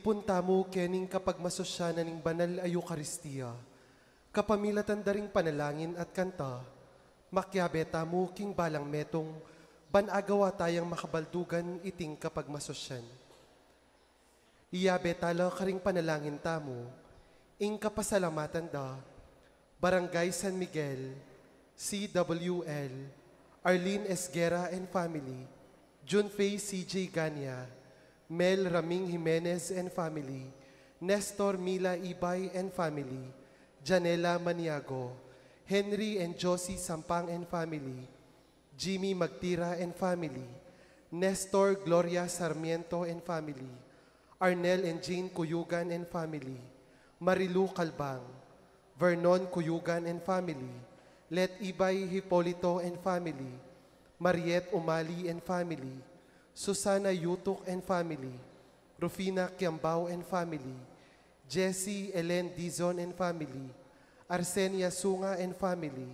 punta mo kening kapag masosyanan ng banal ay Eucharistia, kapamilatan daring panalangin at kanta, makyabeta mo king balang metong, banagawa tayang makabaldugan iting kapag masosyan. Iyabetala karing panalangin tamo, ing kapasalamatan da, Barangay San Miguel, CWL, Arlene Esguera and family, Junfei CJ Ganya, Mel Raming Jimenez and family, Nestor Mila Ibay and family, Janela Maniago, Henry and Josie Sampang and family, Jimmy Magtira and family, Nestor Gloria Sarmiento and family, Arnel and Jane Cuyugan and family, Marilu Calbang, Vernon Cuyugan and family, Let Ibay Hipolito and family, Mariette Umali and family, Susana Yutuk and family, Rufina Kiambao and family, Jessie Ellen Dizon and family, Arsenia Sunga and family,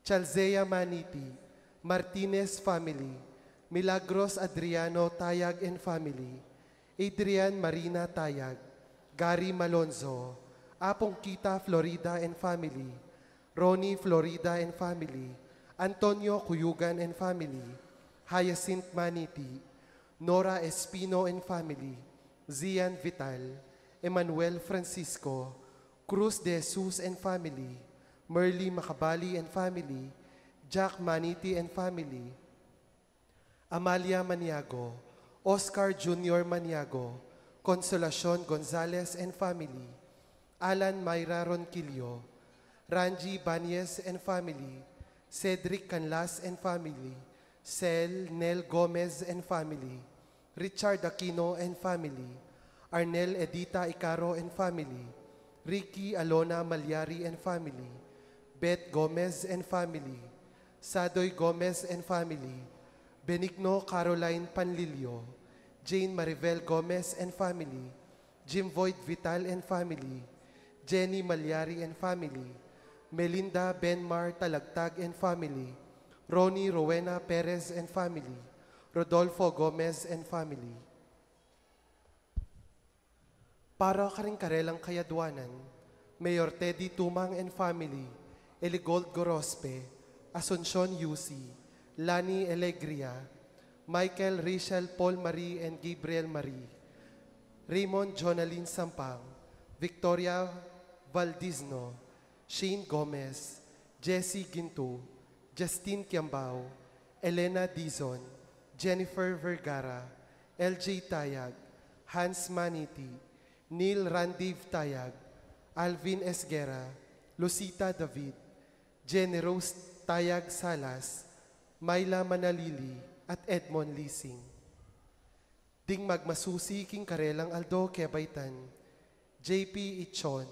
Chalzea Maniti, Martinez family, Milagros Adriano Tayag and family, Adrian Marina Tayag, Gary Malonzo, Apong Kita Florida and family, Ronnie Florida and family, Antonio Cuyugan and family, Hyacinth Maniti, Nora Espino and family, Zian Vital, Emmanuel Francisco, Cruz de Jesus and family, Merly Macabali and family, Jack Maniti and family, Amalia Maniago, Oscar Jr. Maniago, Consolacion Gonzalez and family, Alan Mayra Ronquillo, Ranji Banyes and family, Cedric Canlas and family, Cel Nel Gomez and family, Richard Aquino and family, Arnel Edita Icaro and family, Ricky Alona Malyari and family, Beth Gomez and family, Sadoy Gomez and family, Benigno Caroline Panlilio, Jane Maribel Gomez and family, Jim Voigt Vital and family, Jenny Malyari and family, Melinda Benmar Talagtag and family, Ronnie Rowena Perez and family, Rodolfo Gomez and family. Para karing karelang kayadwanan, Mayor Teddy Tumang and family, Eligold Gorospe, Asuncion UC, Lani Alegria, Michael Rachel Paul Marie and Gabriel Marie, Raymond Jonaline Sampang, Victoria Valdizno, Shane Gomez, Jessie Ginto, Justine Kiambao, Elena Dizon, Jennifer Vergara, LJ Tayag, Hans Maniti, Neil Randiv Tayag, Alvin Esguera, Lucita David, Jenny Rose Tayag Salas, Myla Manalili, at Edmond Lising. Ding magmasusi king karelang Aldo Kebaitan, JP Ichon,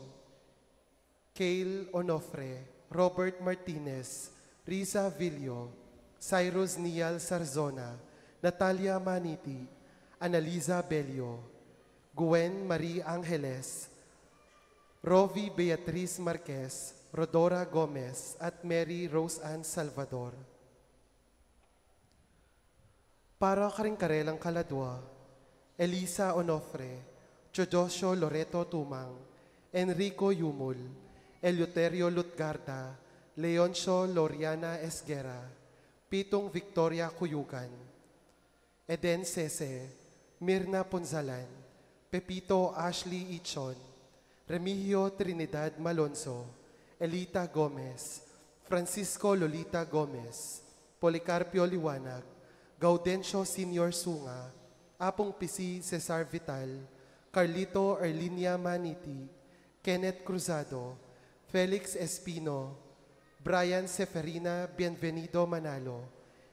Kale Onofre, Robert Martinez, Riza Villo, Cyrus Nial Sarzona, Natalia Maniti, Analiza Bello, Gwen Marie Angeles, Rovi Beatriz Marquez, Rodora Gomez, at Mary Rose Ann Salvador. Para karing karelang kaladwa, Elisa Onofre, Chodosio Loreto Tumang, Enrico Yumul, Eleuterio Lutgarda, Leoncio Loriana Esguera, Pitong Victoria Cuyugan, Eden Sese, Mirna Ponzalan, Pepito Ashley Ichon, Remigio Trinidad Malonzo, Elita Gomez, Francisco Lolita Gomez, Policarpio Liwanag, Gaudencio Senior Sunga, Apong Pisi Cesar Vital, Carlito Erlinia Maniti, Kenneth Cruzado, Felix Espino, Brian Seferina Bienvenido Manalo,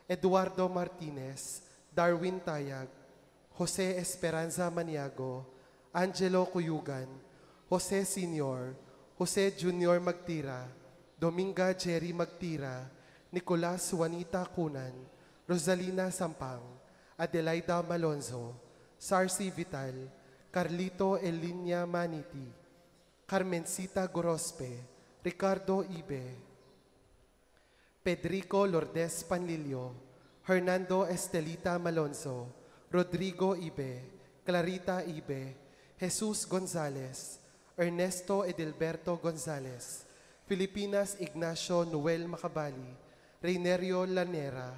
Eduardo Martinez, Darwin Tayag, Jose Esperanza Maniago, Angelo Cuyugan, Jose Senior, Jose Junior Magtira, Dominga Jerry Magtira, Nicolas Juanita Cunan, Rosalina Sampang, Adelaida Malonzo, Sarcy Vital, Carlito Elinia Maniti, Carmencita Gorospe, Ricardo Ibe, Pedrico Lourdes Panlilio, Hernando Estelita Malonzo, Rodrigo Ibe, Clarita Ibe, Jesus Gonzalez, Ernesto Edilberto Gonzalez, Filipinas Ignacio Noel Macabali, Reinerio Lanera,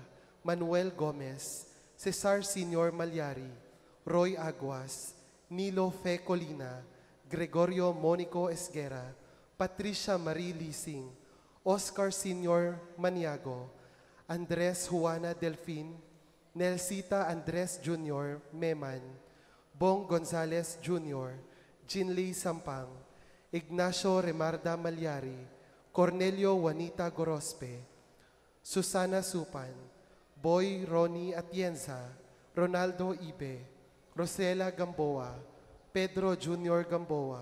Manuel Gomez, Cesar Senior Malyari, Roy Aguas, Nilo Fe Colina, Gregorio Monico Esguera, Patricia Marie Lising, Oscar Senior Maniago, Andres Juana Delfin, Nelsita Andres Jr. Meman, Bong Gonzalez Jr., Jinley Sampang, Ignacio Remarda Malyari, Cornelio Juanita Gorospe, Susana Supan, Boy Ronnie Atienza, Ronaldo Ibe, Rosela Gamboa, Pedro Jr. Gamboa,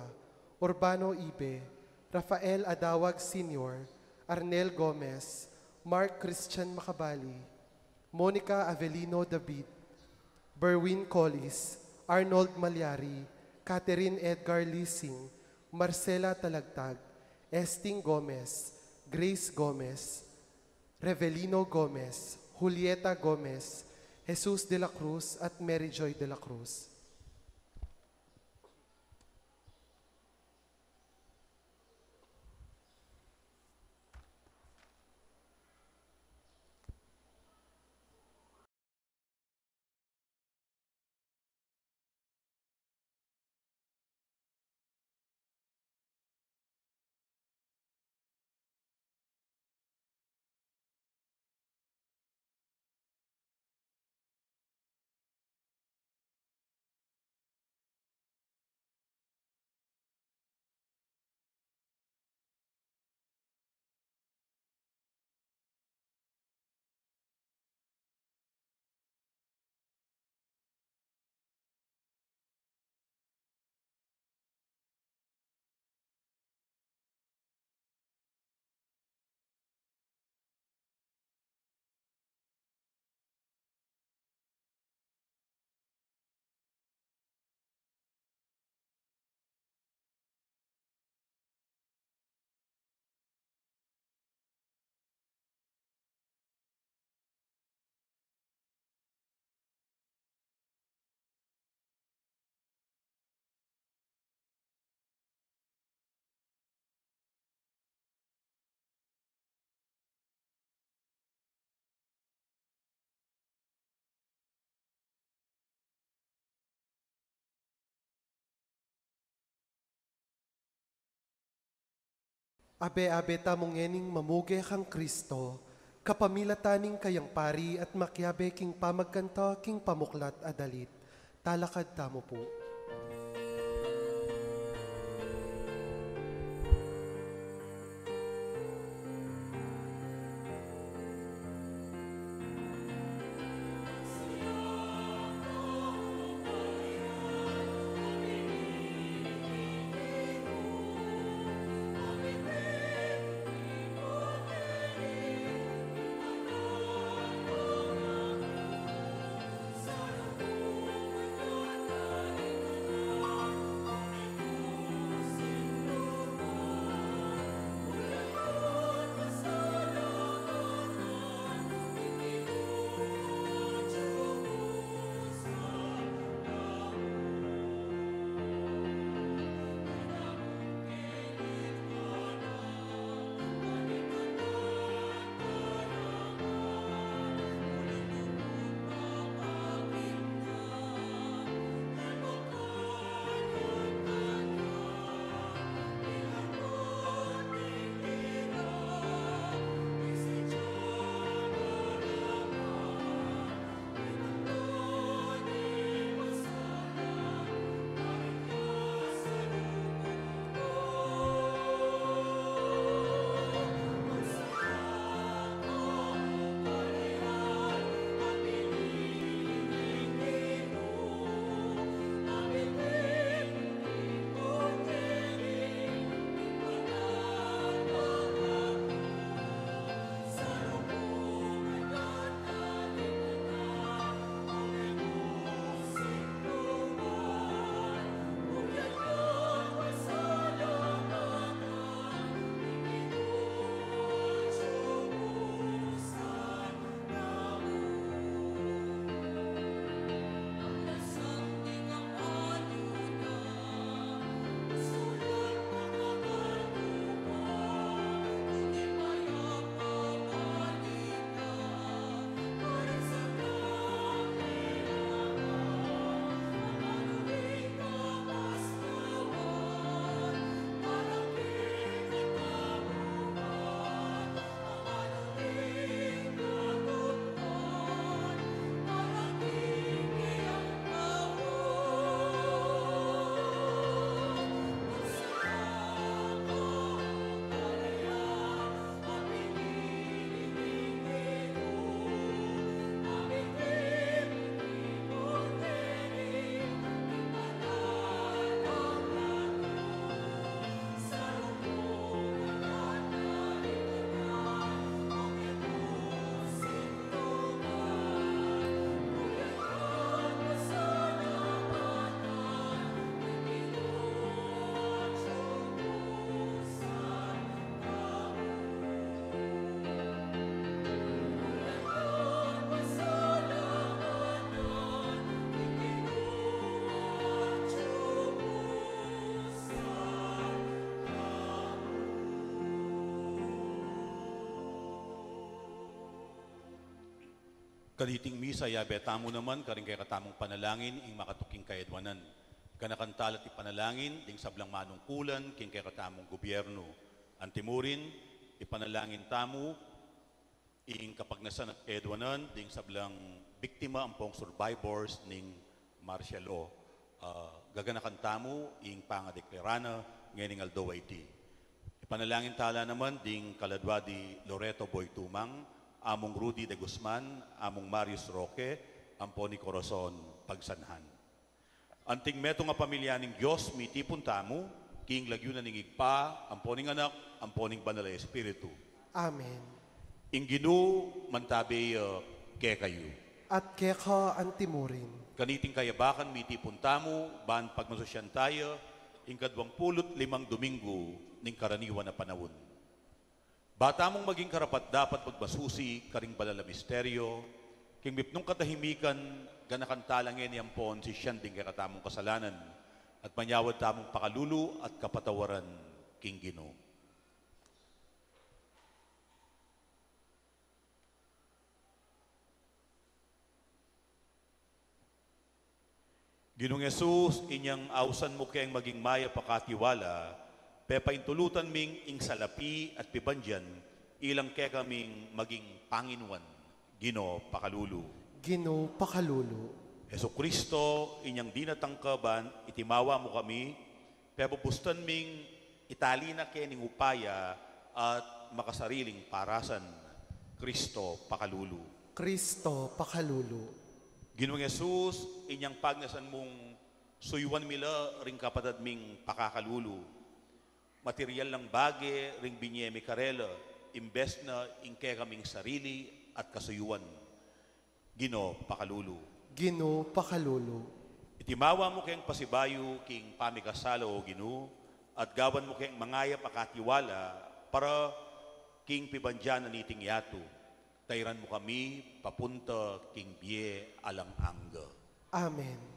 Urbano Ibe, Rafael Adawag Sr., Arnel Gomez, Mark Christian Macabali, Monica Avelino David, Berwin Collis, Arnold Malyari, Catherine Edgar Lising, Marcela Talagtag, Esting Gomez, Grace Gomez, Revelino Gomez, Julieta Gomez, Jesus de la Cruz at Mary Joy de la Cruz. Abe-abe tamongening mamuge kang Kristo, kapamilataning kayang pari at makyabe king pamagkanta king pamuklat adalit. Talakad tamo po. Kaliting misa, yabeta mo naman, karing kay katamong panalangin, ing makatuking kaedwanan. Kanakantalat ipanalangin, ding sablang manungkulan, king kay katamong gobyerno. Antimurin, ipanalangin tamo, ing kapagnasan at edwanan, ding sablang biktima ang pong survivors ning martial law. Gaganakan tamo, ing pangadeklarana, ngayon aldo iti. Ipanalangin tala naman, ding kaladwadi Loreto Boy Tumang, among Rudy de Guzman, among Marius Roque, ampo ni Corazon Pagsanhan. Anting meto nga pamilya ning Diyos, mitipon tamo, king lagyo na ning igpa, ampo ning anak, ampo ning banal na Espiritu. Amen. Ing ginu, mantabi ke kayo. At keka antimurin. Kaniting kayabakan, mitipon tamo, ban pagmasosyan tayo, ing 25 Domingo, ning karaniwan na panahon. Bata mong maging karapat dapat magbasusi, karing balala misteryo, king mipnong katahimikan, ganakan talangin niyang pon si siyan ding katamong kasalanan, at manyawad tamong pakalulu at kapatawaran, king Ginoo. Ginoong Yesus, inyang ausan mo kayang maging maya pakatiwala, pepaintulutan ming ing salapi at pibandyan, ilang kaya kaming maging Panginuan, Ginoo pakalulu. Ginoo pakalulu. Yesu Kristo, inyang dinatangkaban, itimawa mo kami, pepupustan ming italina kaya ning upaya at makasariling parasan, Kristo pakalulu. Kristo pakalulu. Ginoong Yesus, inyang pagnasan mong suywan mila ring kapatad ming pakakalulu. Material lang bage, ring binyemi karela, imbes na ingke kaming sarili at kasuyuan. Ginoo pakalulu. Ginoo pakalulu. Itimawa mo kayang pasibayo king pamikasalo o Ginoo, at gawan mo kayang mangaya pakatiwala para king pibandyan na niting yato. Tayran mo kami papunta king biye alang angga. Amen.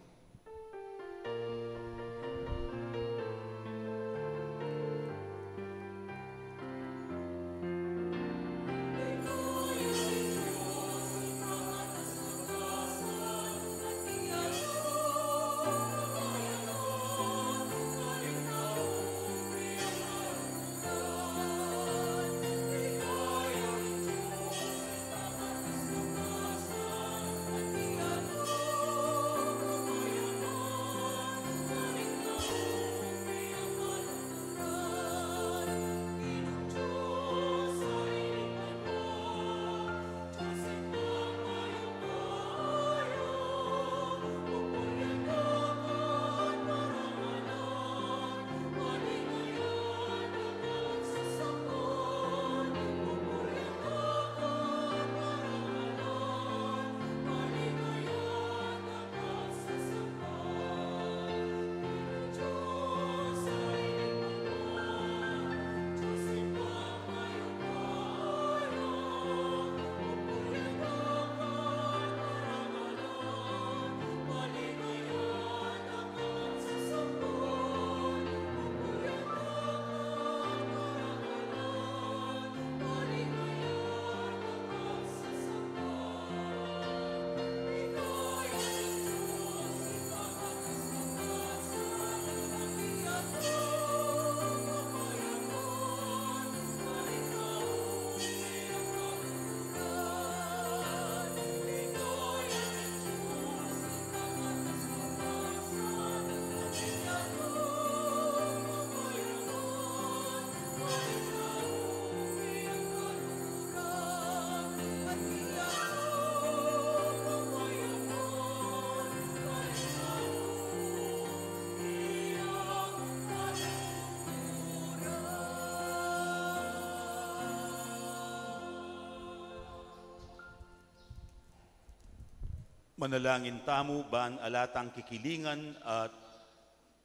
Manalangin tamo ban alatang kikilingan at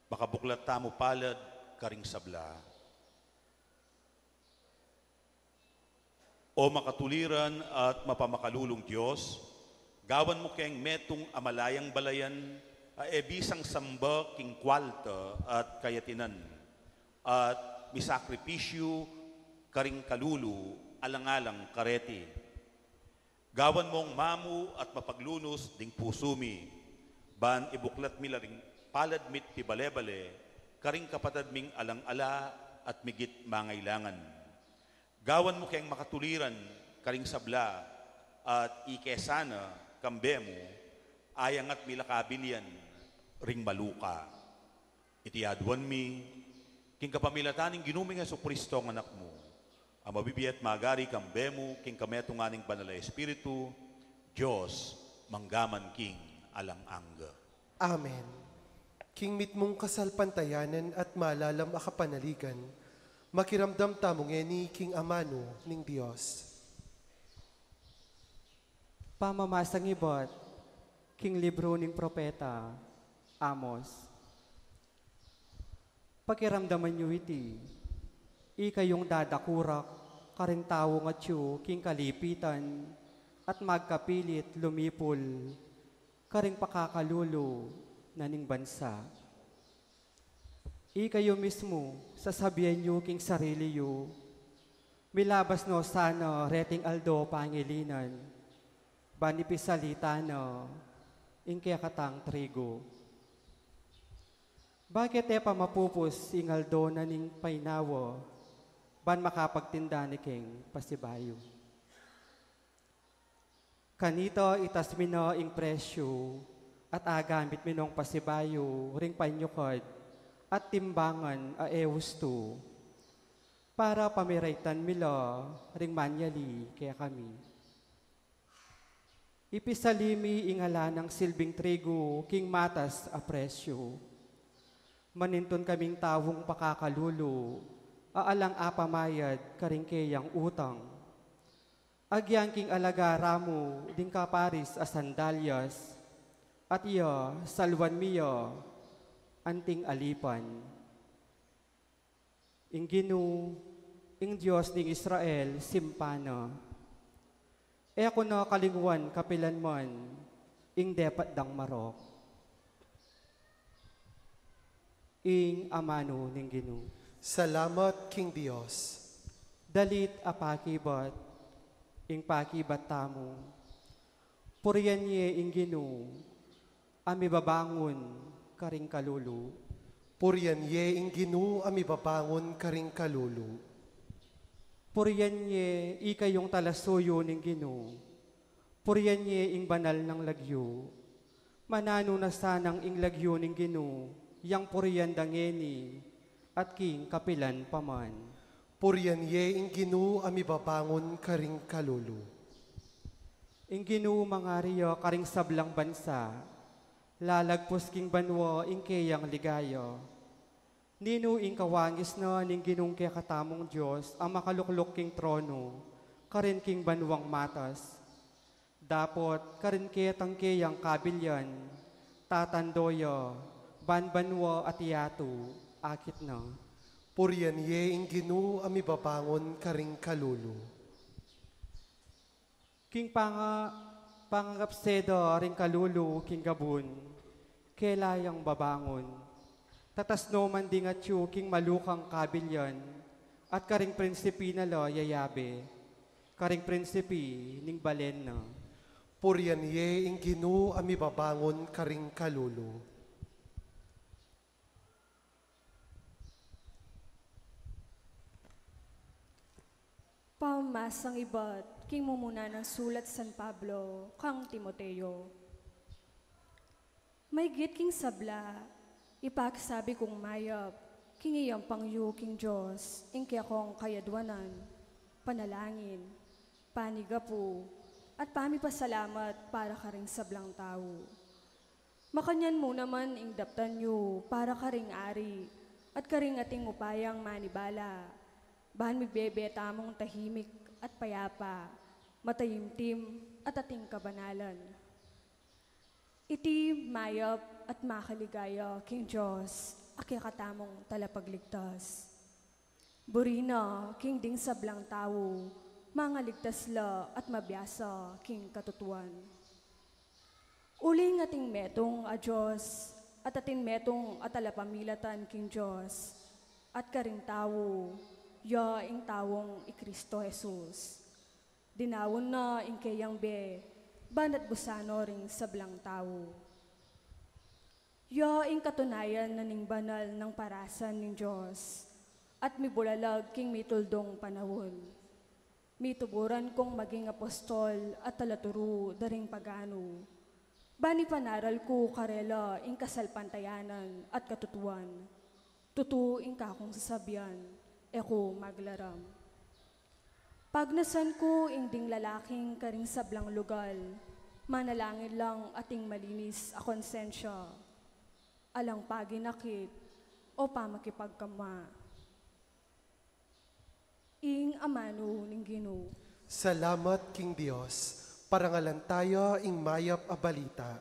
makabuklat tamo palad karing sabla. O makatuliran at mapamakalulong Diyos, gawan mo kayang metong amalayang balayan, ebisang samba king kwalta at kayatinan, at misakripisyo karing kalulu, alang-alang kareti. Gawan mong mamu at mapaglunos ding pusumi. Ban ibuklat mi laring palad mit ti balebale, karing kapatad ming alang-ala at migit mangailangan. Gawan mo kayang makatuliran, karing sabla, at ikesana, kambemo, ayang at milakabilian, ring maluka. Itiadwan mi, king kapamilataning ginuming Hesu Kristo ang anak mo, ang mabibiyat magari kambemo, king kametunganing banala Espiritu, Diyos, manggaman king alang-angga. Amen. King mit mong kasalpantayanan at malalam akapanaligan, makiramdam tamong eni king amano ning Dios. Pamamasang ibot, king libro ning propeta, Amos. Pakiramdaman nyo iti, ikayong dadakurak, karing tao nga tiyo, king kalipitan, at magkapilit lumipol, karing pakakalulo na ning bansa. Ikayo mismo, sasabihan nyo king sarili yo, milabas no sana reting aldo pangilinan, banipisalita no, ingkaya katang trigo. Bakit pa mapupos ingaldo na ning painawo, ban makapagtinda ni king pasibayo. Kanito itas mino ing presyo, at agamit minong pasibayo, ring panyukod, at timbangan a ewusto, para pamiraitan milo, ring manyali kaya kami. Ipisalimi ingala ng silbing trigo, king matas a presyo. Maninton kaming tawong pakakalulo, aalang apamayad karingkeyang utang. Agyang king alagara mo, ding kaparis a sandalyas, at iya salwan miyo, anting alipan. Ing Ginu, ing Diyos ning Israel, simpana. E ako na kalingwan kapilan man, ing depat dang marok. Ing amano ning Ginu. Salamat, King Dios. Dalit apakibat, ing pakibat tamo. Puriyan niya ing Ginu, ami babangon karing kalulu. Puriyan ye ing Ginu ami babangon karing kalulu. Puriyan niya ikayong talasuyo ning Ginu. Puriyan niya ing banal ng lagyo. Manano na sanang ing lagyo ning Ginu, yang puriyan dangeni, at king kapilan paman. Puriyan ye ing Ginu ami babangon karing kalulu. Ing Ginu mga riyo karing sablang bansa, lalagpos king banwo ing keyang ligayo. Nino ing kawangis na ning Ginung kaya katamong Diyos ang makaluklok king trono, karin king banwang matas. Dapot karin kaya tangkeyang kabilyan, tatandoyo, banbanwo at iyatu, akit na. Puriyan ye ing Ginu ami babangon karing kalulu. King pangangapsedo ring kalulu king gabun, kelayang babangon. Tatasno man di nga tiyo king malukang kabilyan, at karing prinsipi na lo yayabe, karing prinsipi ning balen na. Puriyan ye ing Ginu ami babangon karing kalulu. Pamasang ibat, king mumuna ng sulat San Pablo, kang Timoteo. May git king sabla, ipaksabi kong mayap, king iyang pangyu king Diyos, ingki akong kayadwanan, panalangin, panigapu, at pamipasalamat para ka ring sablang tao. Makanyan mo naman ing daptan nyo para ka ring ari, at karing ating upayang manibala, bahan migbebeta mong tahimik at payapa, matayimtim at ating kabanalan. Iti mayap at makaligaya king Diyos, akikatamong talapagligtas. Burina, king ding sablang tao, mga ligtas la at mabiyasa king katutuan. Uling ating metong a Diyos, at ating metong atalapamilatan king Diyos, at karing tao, ya ing tawong i Kristo Jesus. Dinawon na ing kayang be, banat busano ring sablang tao. Yo ing katunayan na ning banal ng parasan ng Diyos, at mibulalag king mituldong panahon. Mituburan kong maging apostol at talaturo daring pagano. Bani panaral ko karela ing kasalpantayanan at katutuan. Tutu ing kakong sasabihan, eko maglaram. Pagnasan ko ing ding lalaking karing sablang lugal, manalangin lang ating malinis a konsensya, alang paginakit o pamakipagkama. Ing amano ning Ginoo. Salamat King Dios, parangalan tayo ing mayap a balita.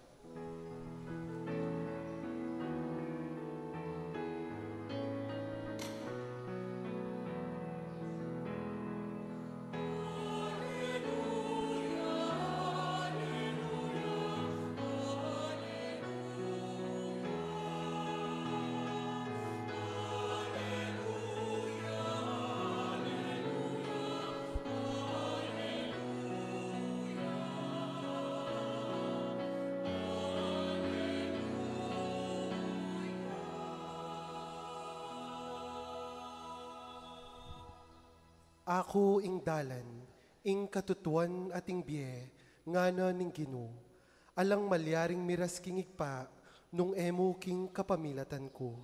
Ako ing dalan, ing katutuan ating biye, ngana ning Ginoo, alang malyaring miras king igpa, nung emo king kapamilatan ko.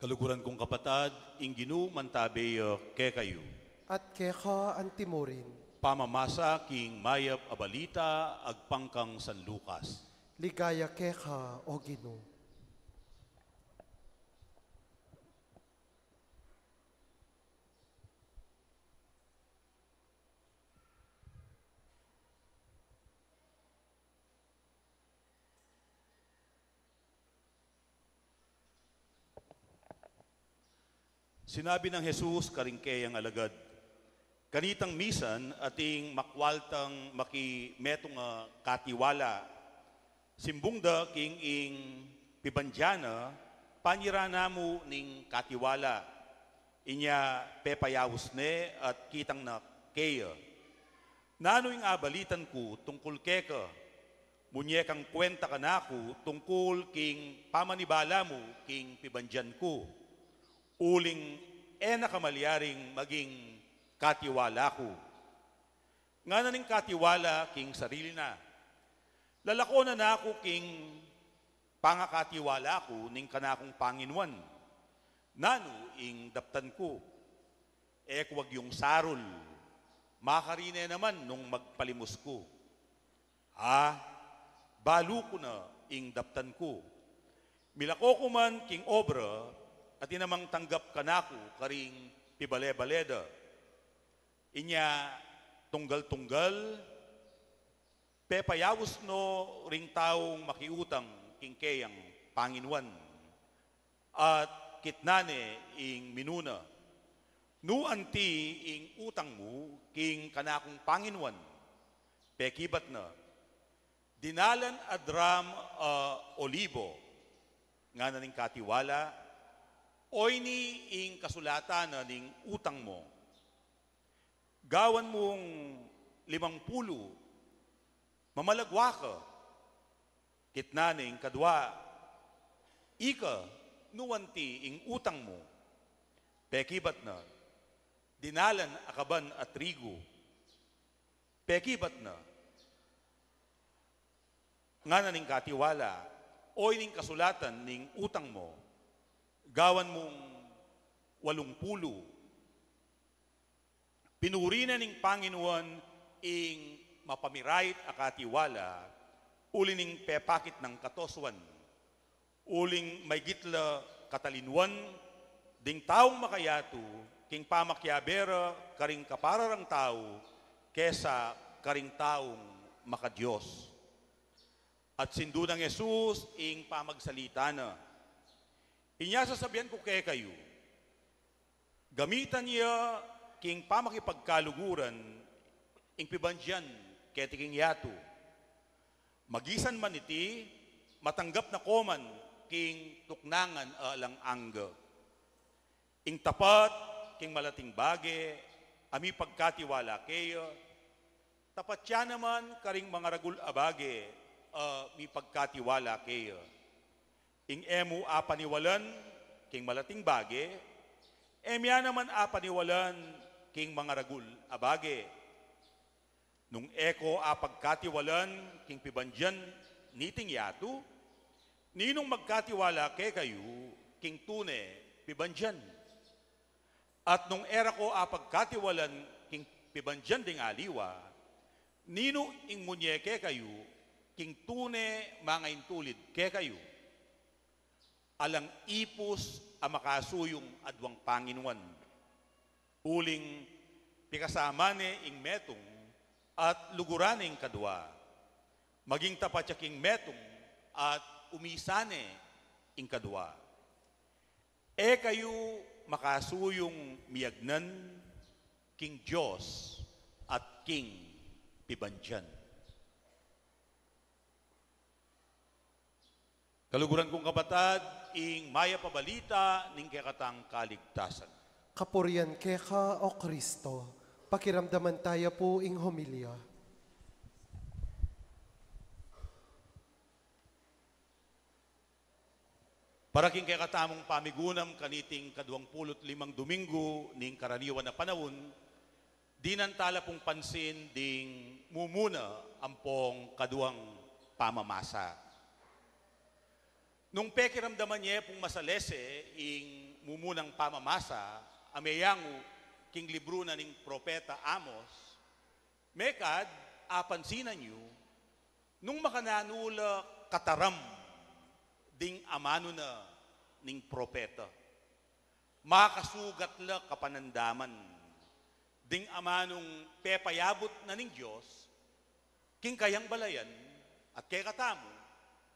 Kaluguran kong kapatad, ing Ginoo mantabeyo kekayo. At keka antimurin, Pamamasa king mayap abalita agpangkang San Lucas. ligaya keka o Ginoo. Sinabi ng Jesus karingkeyang alagad, kanitang misan ating makwaltang makimetong katiwala, simbungda king ing pibandyana, panirana mo ning katiwala, inya pepayawos ne at kitang na keya. Nano ing abalitan ko tungkol keka, munyekang kwenta ka na ako tungkol king pamanibala mo king pibandyan ko. Uling kamalyaring maging katiwala ko. Nga na ning katiwala king sarili na. Lalako na ako king pangakatiwala ko ning kanakong Panginuan. Nano ing daptan ko. Ekwag yung sarol. Makarine naman nung magpalimos ko. Balo ko na ing daptan ko. Milako ko man king obra, at inamang tanggap ka na ko karing pibale-baleda. Inya tunggal-tunggal, pepayawos no ring taong makiutang king keyang Panginuan. At kitnane ing minuna, no anti ing utang mo king kanakong Panginuan, pekibat na, dinalan adram olibo, nga na ning katiwala, oy ni ing kasulatan na ning utang mo. Gawan mong 50, mamalagwa ka. Kitnaning kadwa, ika, nuwanti ing utang mo. Pekibat na, dinalan akaban at trigo. Pekibat na, nga na ning katiwala, oy ning kasulatan ning utang mo. Gawan mong 80. Pinuri na ning Panginoon ing mapamirait akatiwala, ulining pepakit ng katoswan, uling may gitla katalinwan, ding taong makayatu, king pamakyabera, karing kapararang tao, kesa karing taong makadiyos. At sindu ng Jesus, ing pamagsalita na, inya sasabihan ko kayo, gamitan niya king pamakipagkaluguran, ing pibandyan, ketiking yatu. Magisan man iti, matanggap na koman, king tuknangan alang angga. Ing tapat, king malating bage, ami pagkatiwala kayo, tapat siya naman karing mga ragul abage, mi pagkatiwala kayo. Ing emu apaniwalan, king malating bage, emya naman apaniwalan, king mga ragul abage. Nung eko apagkatiwalan, king pibandyan, niting yatu, ninong magkatiwala kayo, king tune, pibandyan. At nung era ko apagkatiwalan, king pibandyan ding aliwa, nino ing munyeke kayo, king tune mga intulid kayo. Alang ipos ang makasuyong adwang Panginuan. Uling pikasamane ing metong at luguraning kadwa. Maging tapat siya king metong at umisane ing kadwa. E kayo makasuyong miyagnan king Diyos at king pibandyan. Kaluguran kong kabatad, ing maya pabalita ning kekatang kaligtasan. Kapurian keka o Kristo, pakiramdaman tayo po ing homilya. Para king kekatamong pamigunam kaniting 25 Domingo ning karaniwan na panahon, dinantala pong pansin ding mumuna ampong kaduang pamamasa. Nung pekiramdaman niya pong masalese ing mumunang pamamasa, ameyangu king libro na ning propeta Amos, mekad apansinan niyo, nung makananula kataram ding amano na ning propeta, makasugat la kapanandaman, ding amanong pepayabot na ning Diyos, king kayang balayan at kay katamo,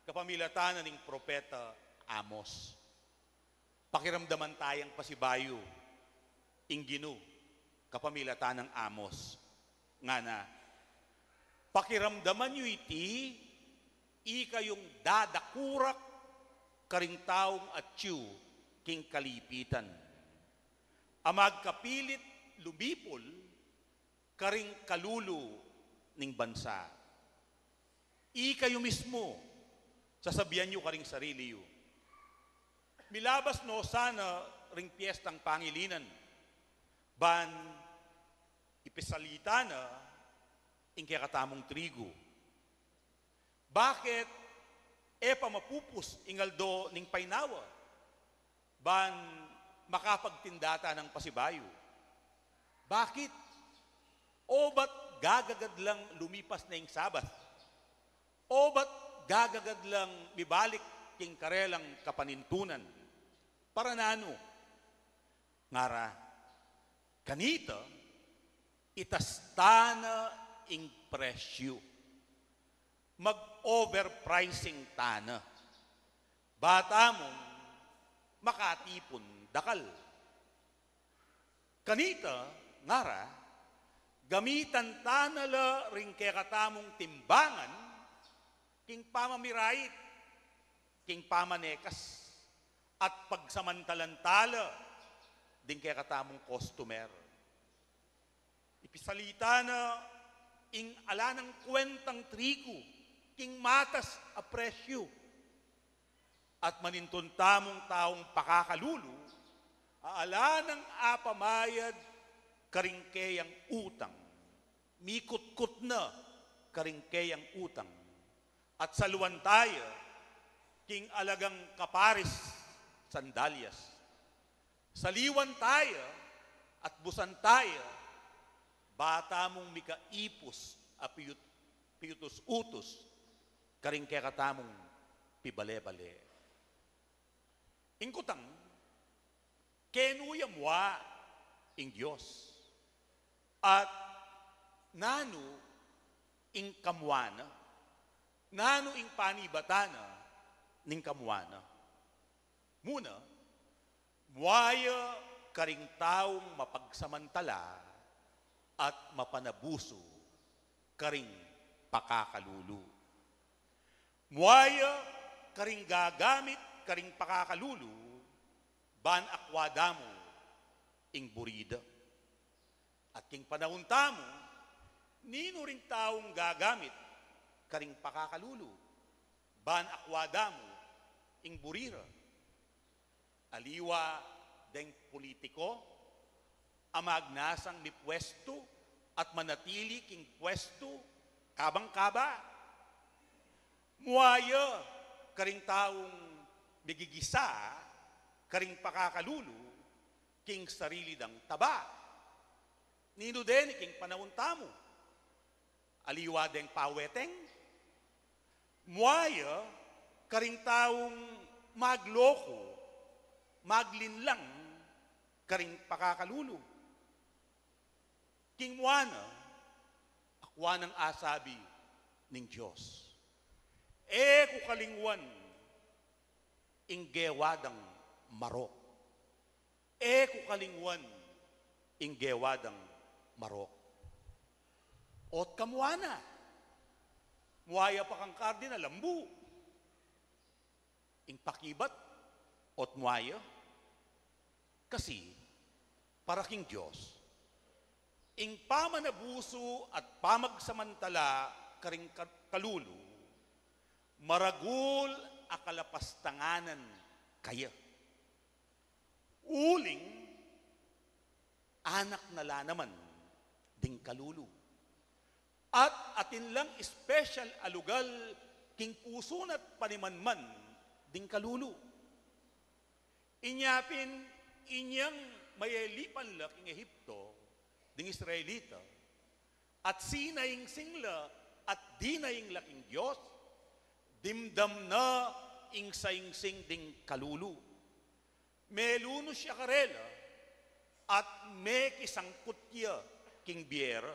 kapamilatan ning propeta Amos. Pakiramdaman tayang pasibayo, inggino, kapamilatan ng Amos. Nga na, pakiramdaman nyo iti, ikayong dadakurak, karing taong atyu, king kalipitan. Amag kapilit, lumipol, karing kalulu ning bansa. Ikayo mismo, sasabihan nyo karing sarili yo. Milabas no sana ring piyestang pangilinan, ban ipisalita na ing kakatamong trigo. Bakit pamapupus ingaldo ning painawa, ban makapagtindata ng pasibayo? Bakit? O ba't gagagad lang lumipas na ing Sabat? O ba't gagagad lang bibalik king karelang kapanintunan? Para nano? Ngara, kanita, itastana ing presyo. Mag-overpricing tana. Bata mong makatipon dakal. Kanita, ngara, gamitan tanala ring kekatamong timbangan, king pamamirait, king pamanekas, at pagsamantalantala, ding kekatamong customer. Ipisalita na ing ala ng kwentang trigo, king matas a presyo, at manintuntamong taong pakakalulu, aala ng apamayad karingkeyang utang, mikot-kot na karingkeyang utang, at saluan tayo, king alagang kaparis, sandalyas. Saliwan tayo, at busan tayo, bata mong mikaipos piutos utos, karing kekatamong pibale-bale. Ingkutang, kenuyam wa ing Diyos. At nano ing kamwana, nano ing panibatana ning kamwana. Muna, muaya karing taong mapagsamantala at mapanabuso karing pakakalulu. Muaya karing gagamit karing pakakalulu ban akwadamo ing burida. At king panahon tamo, nino ring taong gagamit karing pakakalulu ban akwadamo ing burira. Aliwa deng politiko, amagnasang mi pwesto at manatili king pwesto kabang-kaba. Muaya karing taong bigigisa, karing pakakalulu, king sarili dang taba. Nino din king panahon tamo. Aliwa deng paweteng. Muaya karing taong magloko, maglinlang, karing pakakalulu. King muana, akwanang asabi ning Diyos. Kukalingwan, ing gewadang marok. Kukalingwan, ing gewadang marok. Ot kamuana, muaya pa kang kardinal, lambu. Ing pakibat, ot muaya, kasi, para king Diyos, ing pamanabuso at pamagsamantala karing kalulu, maragul akalapastanganan kaya. Uling, anak nala naman, ding kalulu. At atin lang special alugal, king pusunat panimanman, ding kalulu. Inyapin, inyang mayalipan la king Ehipto, ding Israelita, at sinaying singla at dinaying laking Diyos, dimdam na ing sayingsing ding kalulu. Meluno siya karela, at may kisangkutya king biera.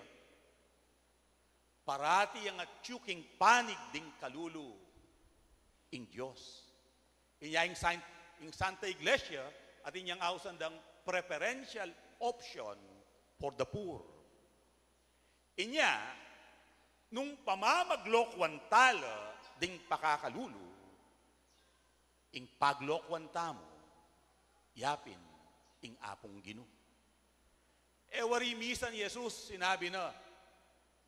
Parati ang atyu king panig ding kalulu, ing Diyos. Inyang Santa Iglesia, at inyang ausan dang preferential option for the poor. Inya, nung pamamaglokwan tala ding pakakalulu, ing paglokwan tamo, yapin ing apong Gino. Wari misa ni Jesus, sinabi na,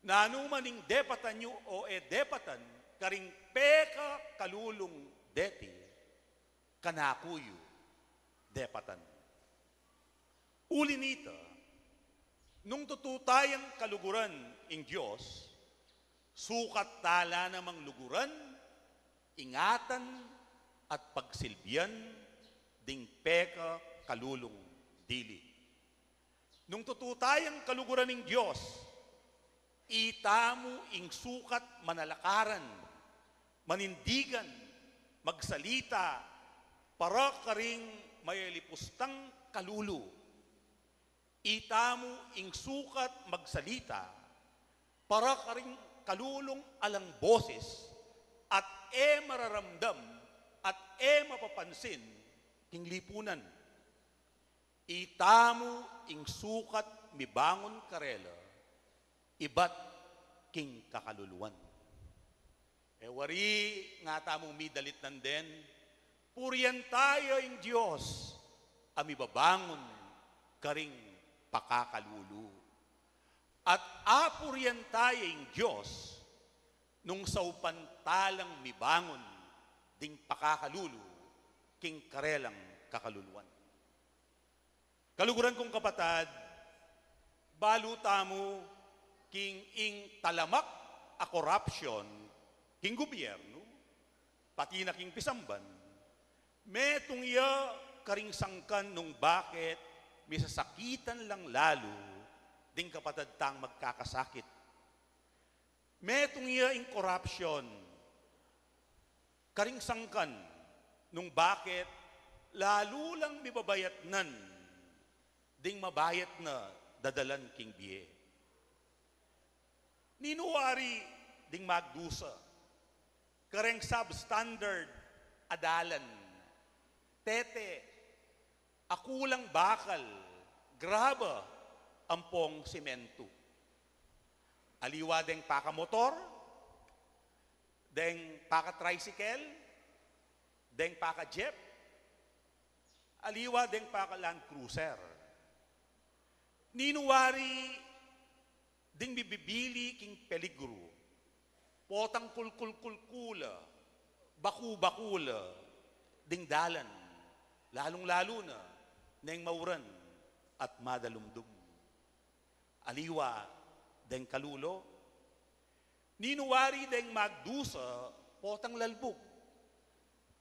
nanuman ing depatan nyo o depatan, karing peka kalulong deti, kanakuyo depatan. Ulinita, nung tututayang kaluguran ing Diyos, sukat tala namang luguran, ingatan at pagsilbiyan, ding peka kalulong dili. Nung tututayang kaluguran ng Diyos, itamu ing sukat manalakaran, manindigan, magsalita, para karing mayalipustang kalulu. Itamu ing sukat magsalita, para karing kalulong alang boses, at mararamdam, at mapapansin, king lipunan. Itamu ing sukat mibangon karela, ibat king kakaluluan. Wari nga tamong midalit nanden, puriyan tayo ing Diyos, amibabangon karing pakakalulu. At apuriyan tayo ing Diyos, nung saupantalang mibangon, ding pakakalulu, king karelang kakaluluan. Kaluguran kong kapatad, baluta mo king ing talamak a corruption, king gobyerno, pati na king pisamban, metong iya karing sangkan nung bakit misasakitan lang lalo ding kapatad tang magkakasakit. Metong iya in corruption, karing sangkan, nung bakit lalo lang mibabayat nan, ding mabayat na dadalan king biye. Ninuwari ding magdusa, kareng substandard adalan, tete, akulang bakal, graba, ampong simento. Aliwa deng paka-motor, deng paka-tricycle, deng paka-jeep, aliwa deng paka-land cruiser. Ninuwari ding bibibili king peligro, potang kulkul-kulkula, baku-bakula, ding dalan, lalong-lalo na, neng mauran at madalumdum. Aliwa deng kalulo, ninuwari deng magdusa, potang lalbog,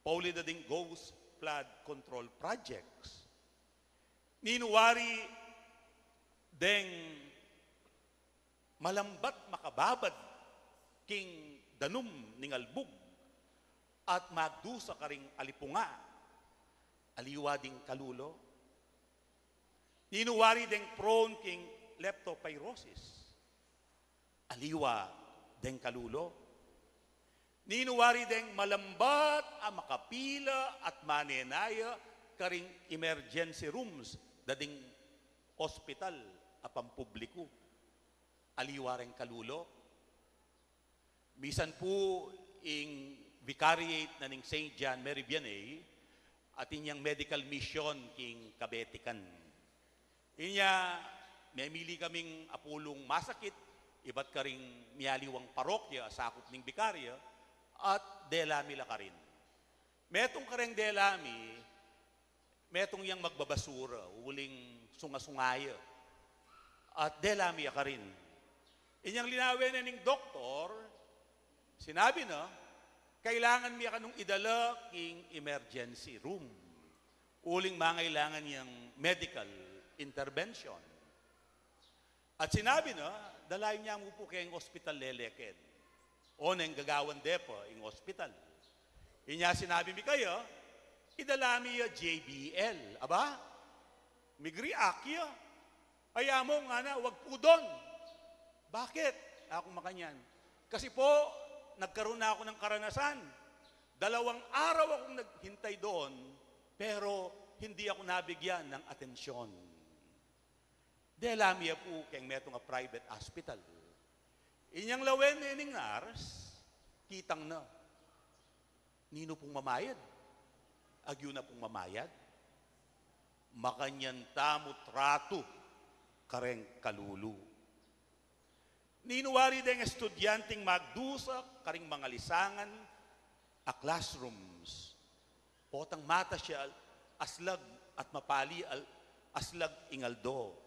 pauli da ding ghost flood control projects. Ninuwari deng malambat makababad king danum ning albog, at magdusa karing alipunga, aliwa ding kalulo. Ninuwari deng prone king leptopyrosis, aliwa deng kalulo. Ninuwari deng malambat a makapila at manenaya karing emergency rooms dading hospital a pampubliko, aliwa ring kalulo. Bisan po ing vicariate na ning St. John Mary Vianney at inyang medical mission king kabetikan. Inya, may mili kaming apulong masakit, iba't karing miyaliwang parokya, sakop ning bikarya, at delami la ka rin. Metong kareng delami, metong yang magbabasura, uling sungasungaya, at delami ka rin. Inyang linawin na ning doktor, sinabi na, kailangan miya kanong idala king emergency room. Uling mangailangan niyang medical intervention. At sinabi na, dalayin niya mo po kayong hospital leleked. O nang gagawan depo ing hospital. Inya sinabi mi kayo, idalami ya JBL. Aba, migri akya. Kaya mo nga na, wag po doon. Bakit? Akong makanyan. Kasi po, nagkaroon na ako ng karanasan. 2 araw akong naghintay doon, pero hindi ako nabigyan ng atensyon. Delamiya po kayong metong a private hospital. Inyang lawen ining nars, kitang na. Nino pong mamayad? Agyo na pong mamayad? Makanyan tamo trato, kareng kalulu. Ninuwari deng estudyanteng magdusa, karing mga lisangan, a classrooms. Potang mata siya, aslag at mapali, aslag ingaldo.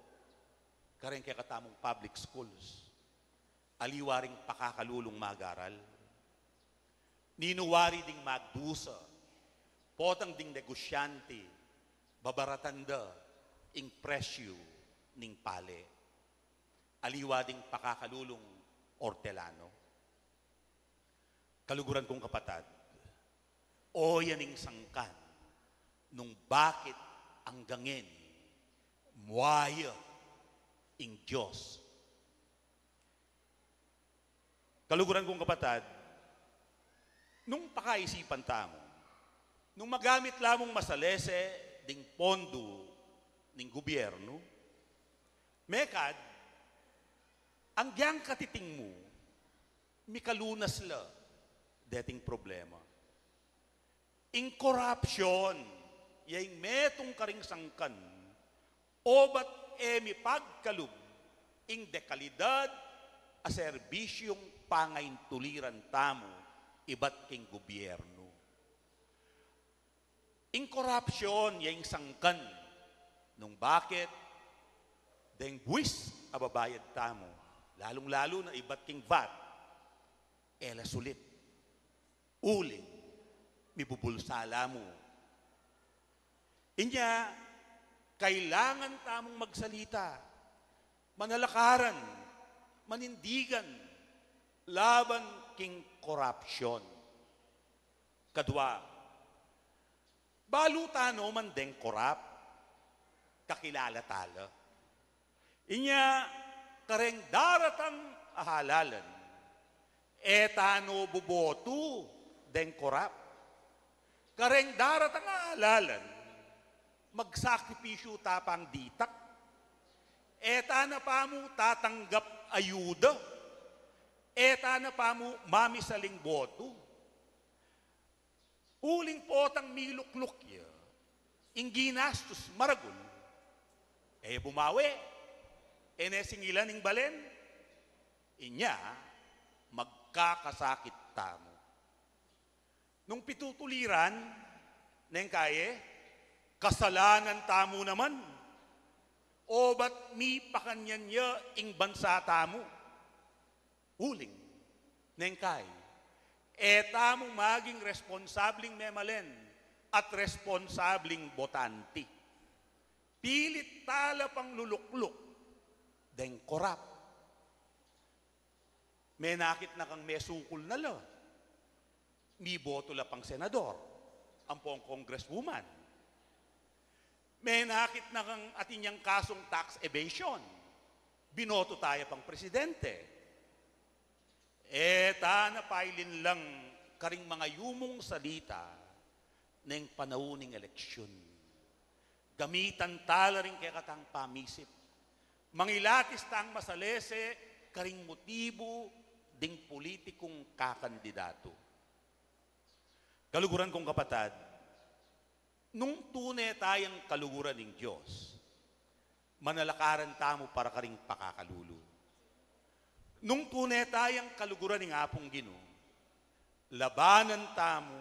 Kareng kaya katamong public schools. Aliwaring pakakalulong magaral. Ninuwari ding magdusa, potang ding negosyante, babaratanda, ing presyo ning pale. Aliwa ding pakakalulong ortelano. Kaluguran kong kapatad, o yaning sangkan, nung bakit ang gangin, muaya, ing Diyos. Kaluguran kong kapatad, nung pakaisipan tamo, nung magamit lamang masalese ding pondo ning gobyerno, mekad, ang giyang katiting mo, mikalunas la, dating problema. In corruption, yung metong karing sangkan, obat emi pagkalub, ing dekalidad, a serbisyong pangaintuliran tamo, iba't king gobyerno. In corruption, yung sangkan, nung bakit, deng buwis ababayad tamo, lalong-lalo na iba't king VAT, ela sulit, uling, mibubulsala mo. Inya, kailangan tamong magsalita, manalakaran, manindigan, laban king corruption. Kadwa, balutano man deng korap, kakilala tala. Inya, kareng daratang ahalalan, etano buboto deng korap. Kareng daratang ahalalan, magsakripisyo tapang ditak, etana pa mo tatanggap ayuda, etana pa mo mamisaling boto. Uling potang milukluk ya, ingginastos maragul, bumawi, singilan ng balen, inya, magkakasakit tamo. Nung pitutuliran, neng kaye, kasalanan tamo naman, o ba't mi pakanyan niya ing bansa tamo? Uling, neng kaye, tamong maging responsabling memalen at responsabling botanti. Pilit tala pang lulukluk, deng korap. May nakit na kang mesukul na la. Mi boto la pang senador, ang pong congresswoman. May nakit na kang atinyang kasong tax evasion. Binoto tayo pang presidente. Napailin lang karing mga yumong salita ng panauning eleksyon. Gamitan tala rin kay katang pamisip. Mangilatis tang masalese karing motibo ding politikong kakandidato. Kaluguran kong kapatad, nung tunay tayang kaluguran ng Diyos, manalakaran tamo para karing pakakalulu. Nung tunay tayang kaluguran ng apong Ginoo, labanan tamo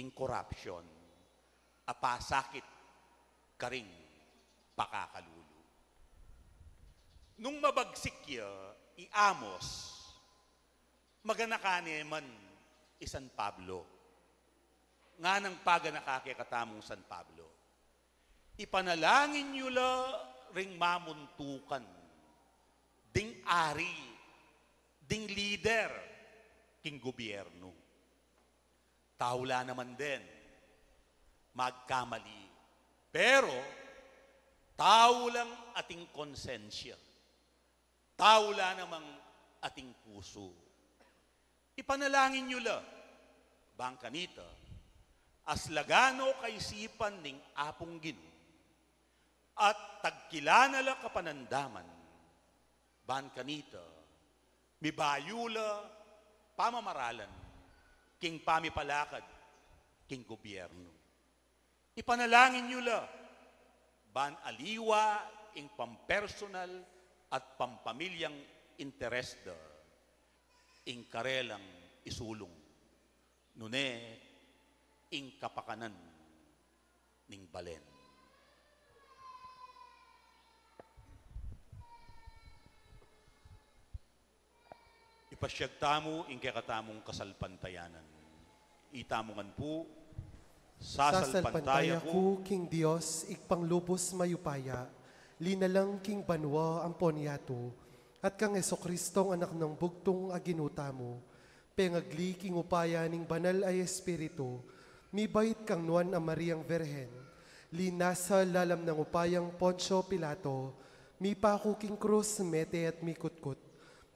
in corruption, apasakit karing pakakalulu. Nung mabagsik ya, iamos, maganakane man isan Pablo. Nga nang paganakake katamong San Pablo. Ipanalangin nyo la ring mamuntukan, ding ari, ding leader, king gobyerno. Taula naman din, magkamali. Pero, tao lang ating konsensya. Taula namang ating puso. Ipanalangin nyo la, bang kanita, aslagano kaisipan ning apong Ginoo, at tagkilana la kapanandaman, ban kanita, mibayula, pamamaralan, king pamipalakad, king gobyerno. Ipanalangin nyo la, ban aliwa, ing pampersonal at pampamilyang interes da, ing karelang isulong, nune, ing kapakanan ning balen. Ipasyag tamo ing kakatamong kasalpantayanan. Itamongan po, Sasalpantaya ko, King Dios, ikpanglubos mayupaya, linalang King Banwa ang ponyato, at kang Esokristong anak ng bugtong aginuta mo, pengagli King upaya ning banal ay Espiritu, mibait kang nuan ang Mariang Virhen, linasa lalam ng upayang Poncio Pilato, mipako King Cruz mete at mikutkut,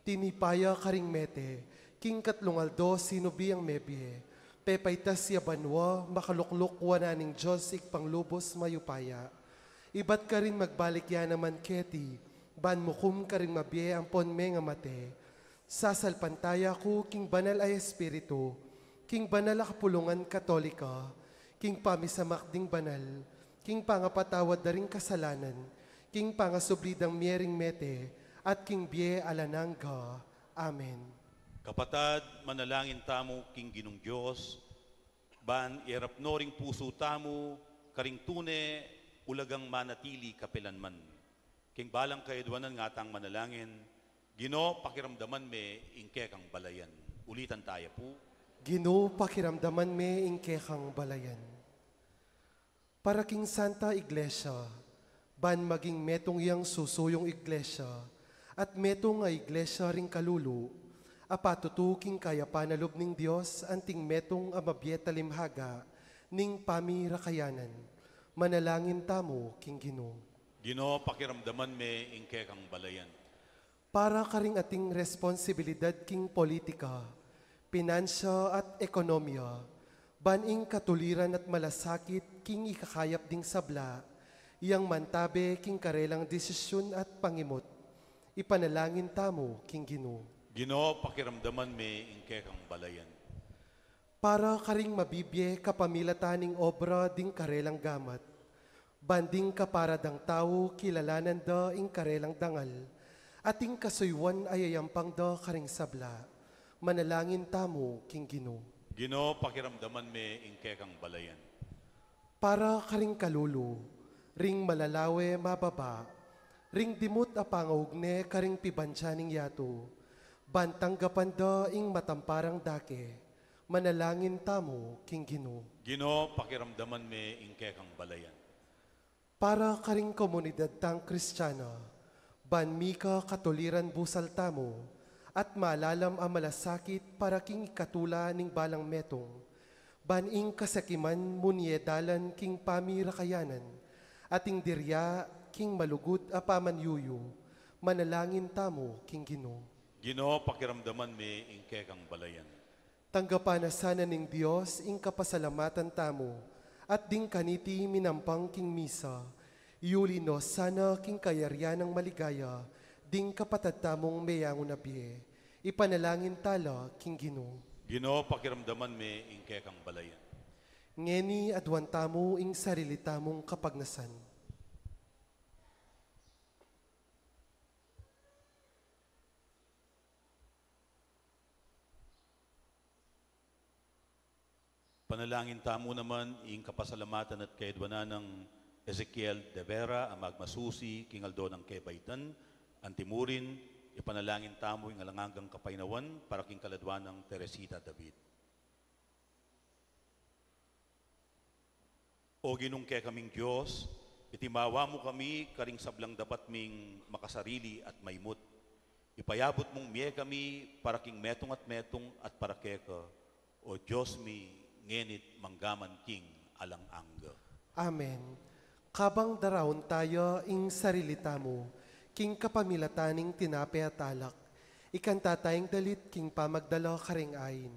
tinipaya karing mete, King Katlungaldo sinubi ang mebye, pepaitas ya banwa, makalukluk wananing Diyos ikpanglubos mayupaya. Ibat ka rin magbalik ya naman keti, ban mukum ka rin mabye ang ponme nga mate. Sasalpantaya ko, King Banal ay Espiritu, King Banal a kapulungan Katolika, King Pamisamak ding Banal, King Pangapatawad da ring kasalanan, King Pangasubridang miering mete, at King Bie alanangga. Amen. Kapatad, manalangin tamo king Ginong Diyos, ban irapnoring puso tamo, karing tune, ulagang manatili kapilanman. King balang kaidwanan nga tang manalangin, Gino, pakiramdaman me ingke kang balayan. Ulitan tayo po. Gino, pakiramdaman me ingke kang balayan. Para king Santa Iglesia, ban maging metong yang susuyong iglesia, at metong nga iglesia ring kalulu, apatutu king kaya panalob ning Dios anting metong amabyet talimhaga ning pamirakayanan. Manalangin tamo king Ginoo. Ginoo, pakiramdaman me ingke kang balayan. Para karing ating responsibilidad king politika, pinansya at ekonomiya, baning katuliran at malasakit king ikakayap ding sabla, iyang mantabe king karelang desisyon at pangimot. Ipanalangin tamo king Ginoo. Ginoo, pakiramdaman me ingke kang balayan. Para karing mabibye kapamilataning obra ding karelang gamat, banding kaparadang tao kilalanan da ing karelang dangal, ating kasuywan ayayampang da karing sabla, manalangin tamo king Ginoo. Ginoo, pakiramdaman me ingke kang balayan. Para karing kalulu, ring malalawe mababa, ring dimut apangaugne karing pibansyaning yato, bantang gapanda ing matamparang dake, manalangin tamo king Ginoo. Ginoo, pakiramdaman me ingke kang balayan. Para karing komunidad tang Kristiyana, banmika katuliran busal tamo, at malalam ang malasakit para king katula ning balang metong, baning kasakiman munyedalan king pamirakayanan, ating dirya king malugod apamanyuyo, manalangin tamo king Ginoo. Ginoo, pakiramdaman me ingke kang balayan. Tanggapan na sana ning Dios ing kapasalamatan tamo, at ding kaniti minampang king misa, yuli no sana king kayaryan ng maligaya, ding kapatad tamong mayangon na biye, ipanalangin tala king Ginoo. Ginoo, pakiramdaman me ingke kang balayan. Ngeni adwan tamo ing sarili tamong kapagnasan. Panalangin tamo naman ing kapasalamatan at kaidwanan ng Ezekiel de Vera, ang magmasusi, kingaldo ng Kebaytan, ang timurin, ipanalangin tamo ing alangangang kapainawan para king kaladwan ng Teresita David. O ginungke kaming Diyos, itimawa mo kami karing sablang dapat ming makasarili at maymut. Ipayabot mong miye kami para king metong at para keka, o Diyos mi ngenit manggaman king alang angga. Amen. Kabang darawon tayo ing sarili tamo, king kapamilataning tinape at alak, ikanta tayong dalit king pamagdala karing ayin.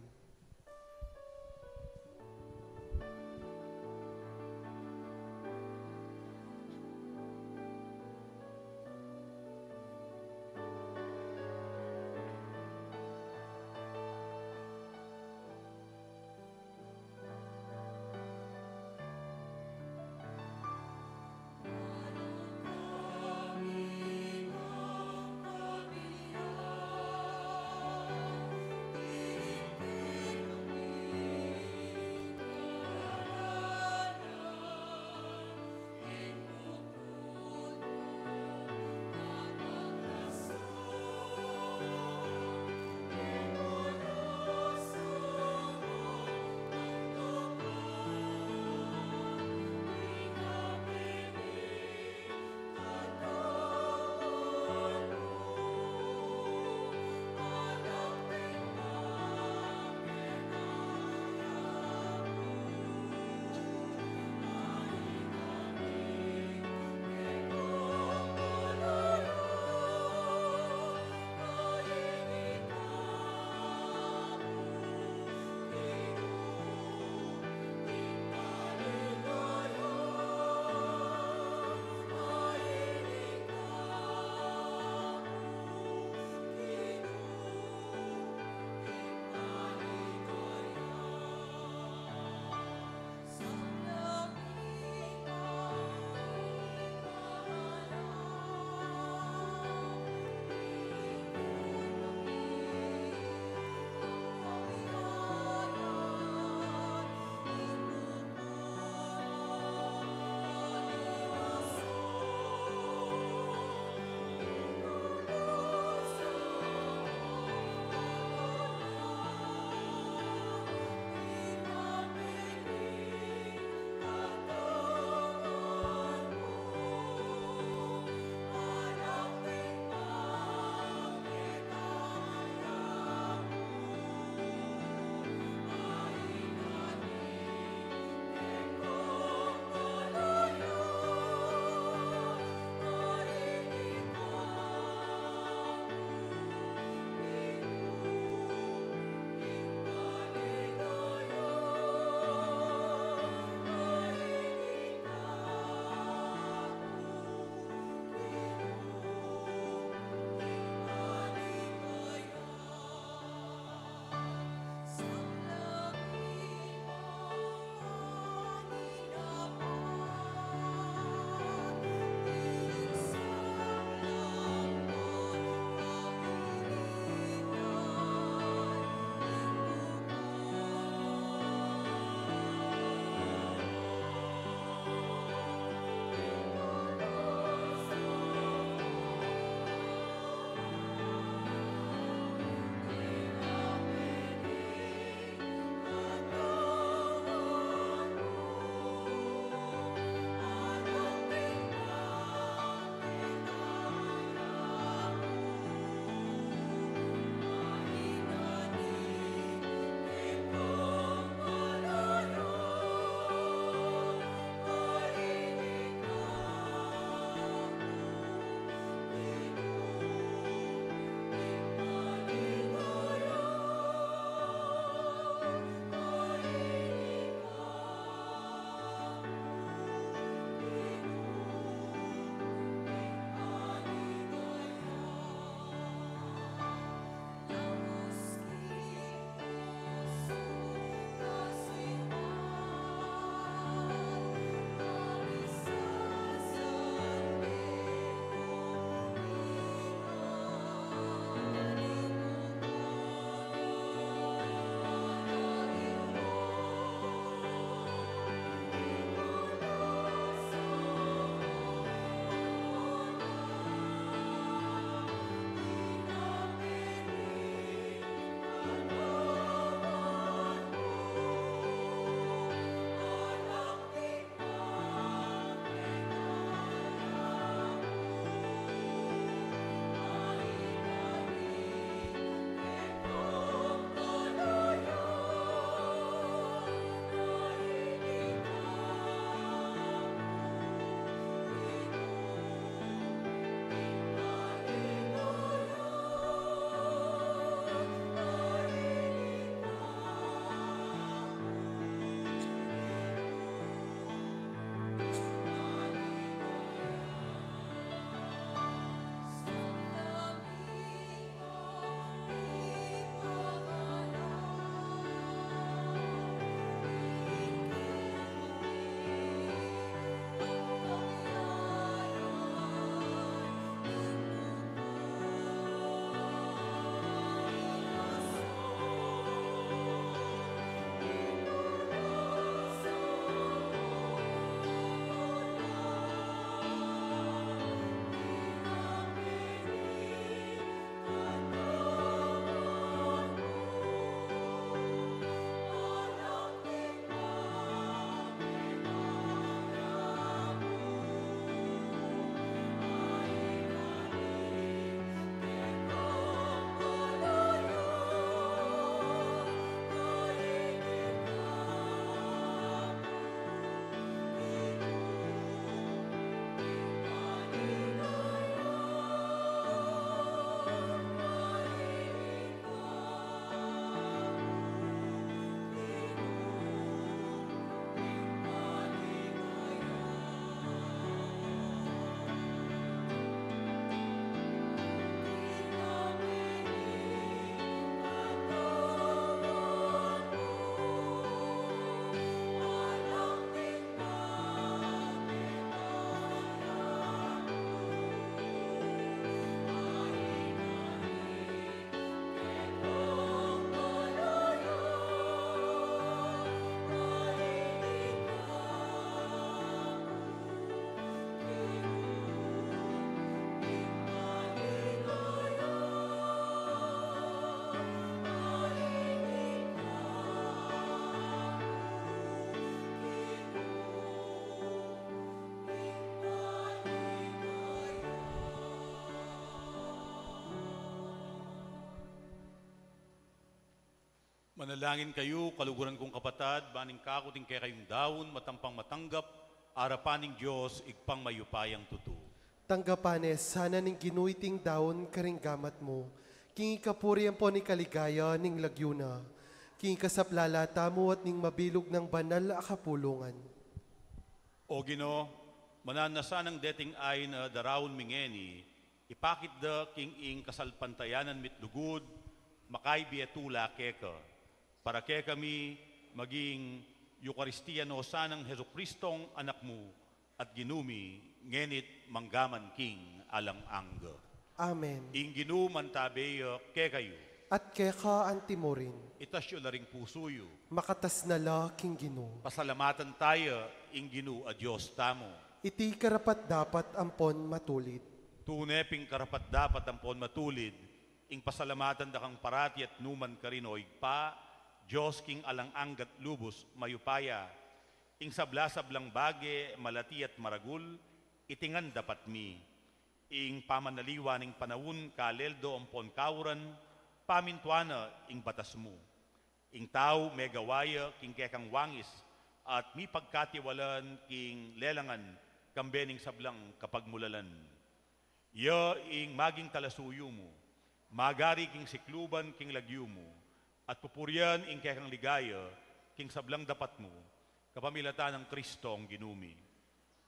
Ipanalangin kayo, kaluguran kong kapatad, baning kakuting kay kayong daon, matampang matanggap, arapaning Diyos, igpang mayupayang tutu. Tanggapanes, sana ning ginuiting daon karing gamat mo. Kingi kapuriyan po ni kaligaya ning lagyuna. Kingi kasaplalata mo at ning mabilog ng banal a kapulungan. O Gino, mananasa ng dating ay na darawon mingeni, ipakit da king ing kasalpantayanan mitlugod, makay bietula keka. Para kaya kami maging Eukaristiyano sanang Heso Kristong anak mo at ginumi ngenit manggaman king alang angga. Amen. Ing ginuman tabeyo kaya kayo. At keka antimorin, Itasyo na ring pusuyo. makatas na la king Ginoo. Pasalamatan tayo ing ginu a Diyos tamo. Iti karapat dapat ampon matulid. Tuneping karapat dapat ang pon matulid, ing pasalamatan da kang parati at numan karinoig pa, Diyos king alang anggat lubos mayupaya, ing sabla-sablang bage, malati at maragul, itingan dapat mi, ing pamanaliwa ning panawun kaleldo ang pon kauran, pamintuana ing batas mo. Ing tao megawaya king kekang wangis, at mi pagkatiwalan king lelangan, kambening sablang kapagmulalan. Ya ing maging talasuyo mo, magari king sikluban king lagyo mo, at pupuryan ing kekang ligaya, king sablang dapat mo, kapamilata ng Kristo ang ginumi.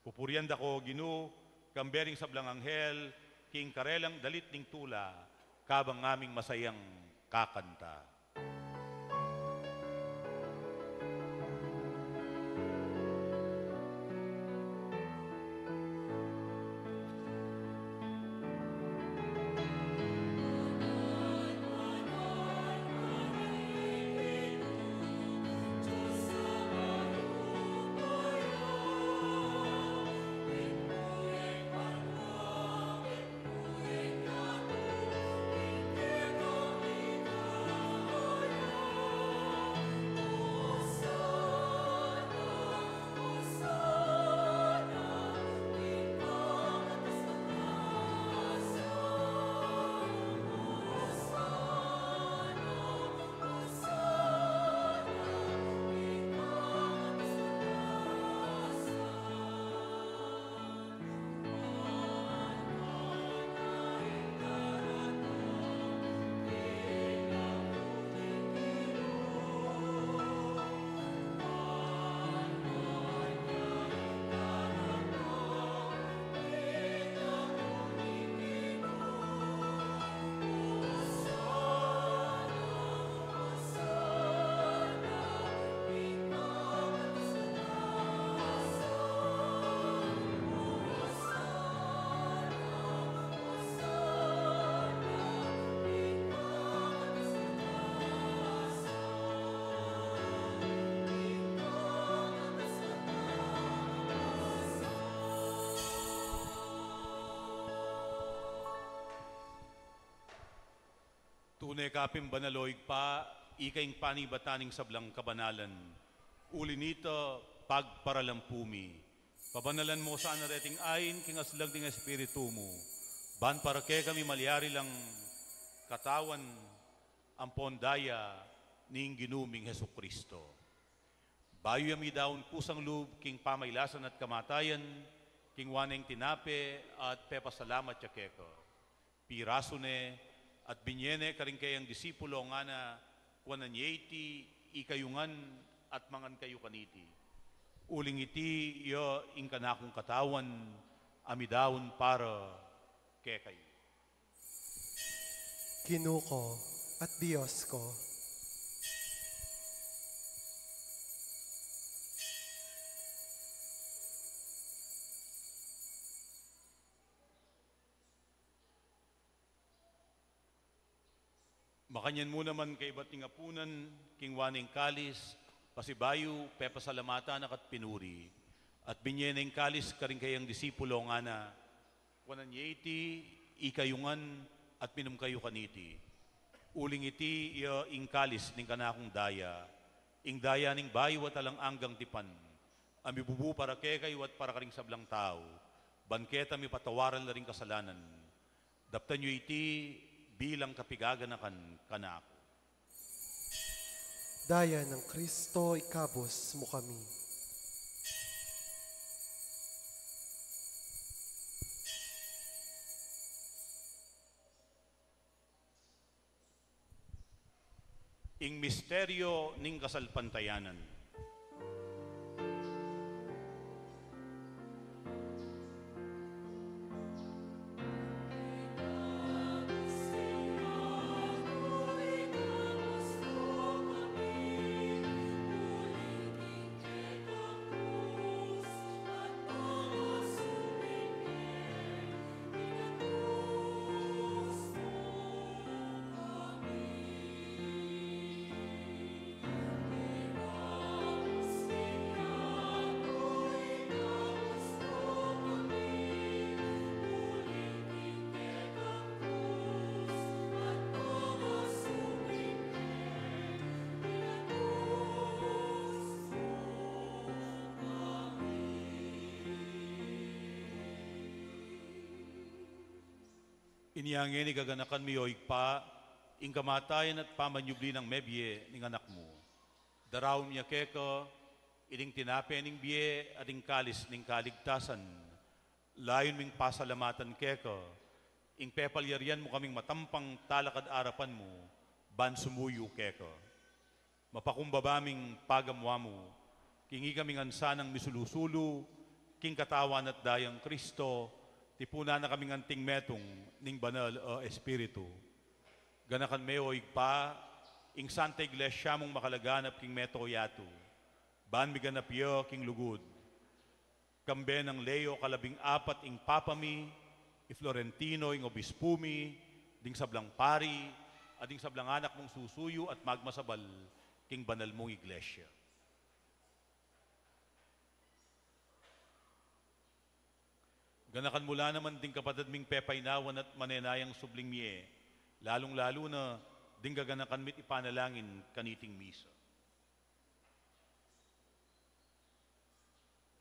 Pupuryan dako ginu, kambering sablang anghel, king karelang dalit ning tula, kabang aming masayang kakanta. Tunay kapim banaloig pa, ikaing panibataning sablang kabanalan. Uli nito, pagparalampumi. Pabanalan mo sa anareting ayin, kingaslag ding espiritu mo. Ban para kaya kami malyari lang katawan ang pondaya ning ginuming Heso Kristo. Bayo yami daon kusang loob, king pamaylasan at kamatayan, king waneng tinape at pepasalamat ya keko. Piraso ne, at binyene karing kayang disipulo nga na wananyeti, ikayungan at mangan kayo kaniti. Uling iti iyo ing kanakong katawan, amidawon para kay kayo. Ginoo ko at Diyos ko. Makanyan mo naman kay bating apunan, king waning kalis, pasibayo, pepasalamatan at pinuri. At binyeneng kalis karing kayang disipulo nga na, wananyeti, ikayungan, at minum kayo kaniti. Uling iti, iya ing kalis ning kanakong daya, ing daya ning bayo at alang anggang tipan, amibubu para kay kayo at para karing sablang tao, banketa mi patawaran na ring kasalanan. Daptan nyo iti, bilang kapigaganakan kanako. Daya ng Kristo, ikabos mo kami. Ing misteryo ning kasalpantayanan. Inyangin igaganakan mi yoig pa, ing kamatayan at pamanyubli ng mebye ning anak mo. Daraw niya keko, ining tinape ning biye at ing kalis ning kaligtasan. Layon ming pasalamatan keko, ing pepalyarian mo kaming matampang talakad arapan mo, ban sumuyo keko. Mapakumbabaming pagamwa mo, kingi kaming ansa ng misulusulu, king katawan at dayang Kristo, tipuna na kaming anting metong ning banal o espiritu. Ganakan meo igpa, ing Santa Iglesia mong makalaganap king meto yato. Ban mi ganap yo king lugod. Kambe ng Leo kalabing apat ing papami, i Florentino ing obispumi, ding sablang pari, ading sablang anak mong susuyo at magmasabal king banal mong iglesia. Ganakan mula naman ding kapatid ming pepaynawan at manenayang subling miye, lalong-lalo na ding gaganakan mit ipanalangin kaniting misa.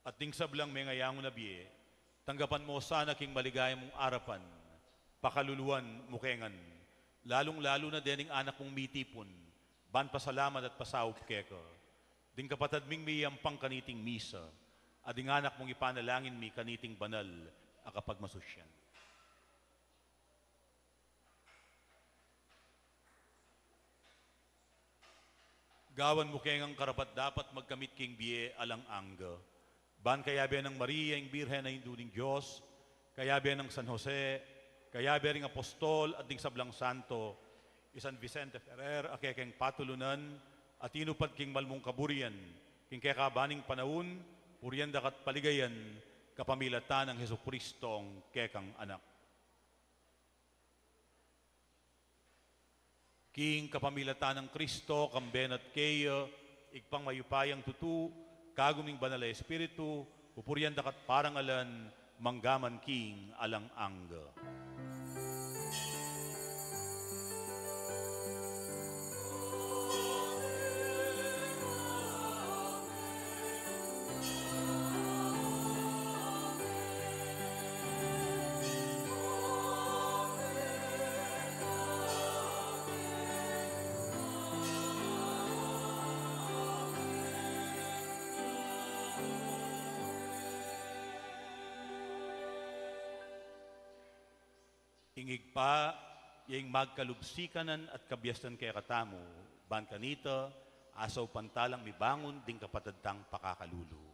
At ding sablang may ngayang na biye, tanggapan mo sana king maligaya mong arapan, pakaluluan mukengan, lalong-lalo na dening anak mong mitipon, ban pasalamat at pasawp keko. Ding kapatid ming miyampang kaniting misa, ading anak mong ipanalangin mi kaniting banal, akapag masusyan. Gawan mo keng ang karapat dapat magkamit king biye alang angga. Ban kayabe ng Maria, ing Birhen na Hinduning Diyos, kayabe ng San Jose, kayabe ring Apostol at ding Sablang Santo, isan Vicente Ferrer, akekeng patulunan, at inupad king malmong kaburian, king kekabaning panahon, purian dakat paligayan, kapamilatan ng Hesus Kristong kekang anak. King kapamilatan ng Kristo, kamben at keyo, igpang mayupayang tutu, kaguming banal na espiritu, pupurian dakat parangalan, manggaman king alang angga. Ingig pa, yung magkalubsikanan at kabyastan kaya katamo, ban kanita, asaw pantalang mibangon ding kapatadtang pakakalulu.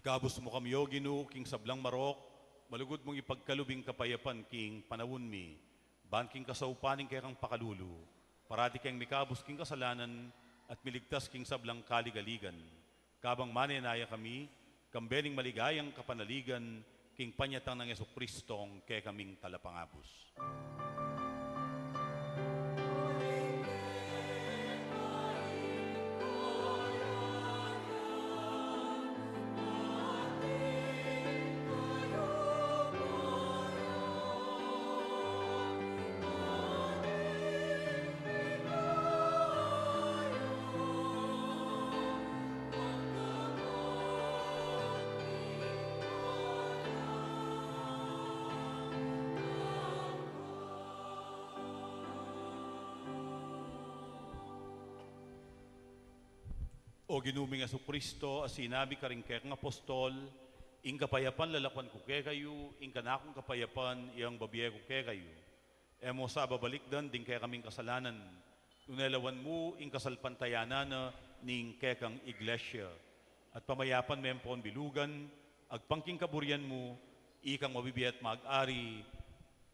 Ikabos mo kami, O Ginoo, king sablang marok, malugod mong ipagkalubing kapayapan, king panawon mi, ban king kasaupaning kay kang pakalulu, parati kang mikabos king kasalanan, at miligtas king sablang kaligaligan. Kabang manenaya kami, kambeling maligayang kapanaligan, king panyatang ng Jesucristong kay kaming talapangabos. O ginuming Jesucristo, as sinabi ka rin kay kang apostol, ing kapayapan lalakuan ko kay kayo, ing kanakong kapayapan, iyang babiye ko kay kayo. Emo sa babalikdan, din kay kaming kasalanan. Tunelawan mo, ing kasalpantayanan na, ning kay kang iglesia. At pamayapan mempon bilugan, agpangking kaburian mo, ikang mabibiyat mag-ari,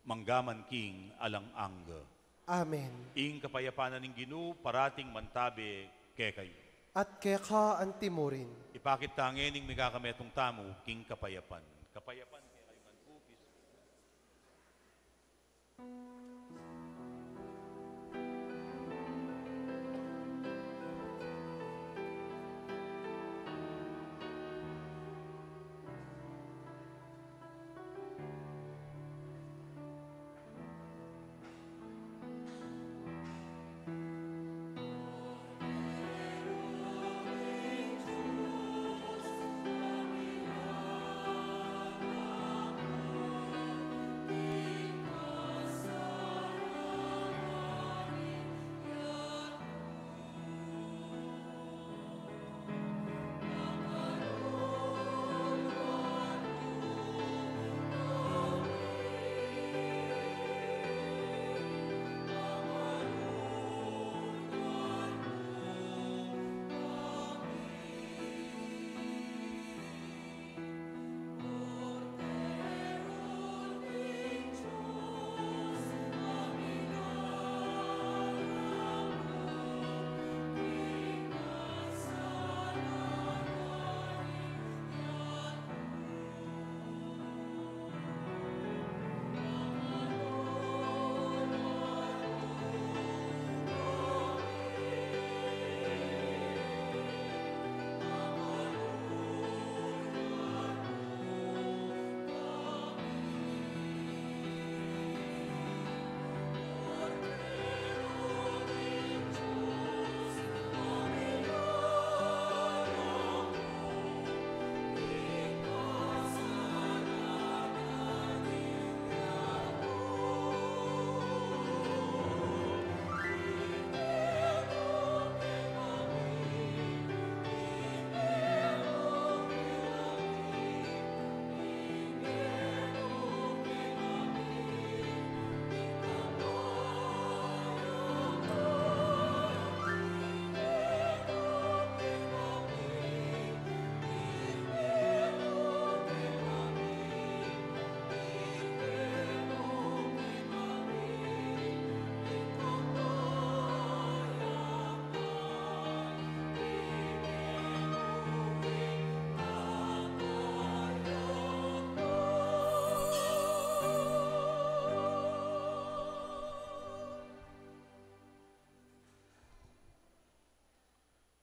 manggaman king alang-angga. Amen. Ing kapayapanan ng Ginoo, parating mantabi kay kayo. At kaya ka ang timurin. Ipakit tangin ning megakametong tamo, king kapayapan. Kapayapan, kaya kayo man bukis.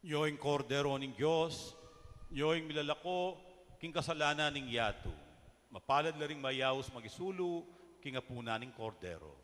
Yoing kordero ning Diyos, yoing milalako, king kasalanan ning yato. Mapalad la ring mayaos magisulu, king apuna ning kordero.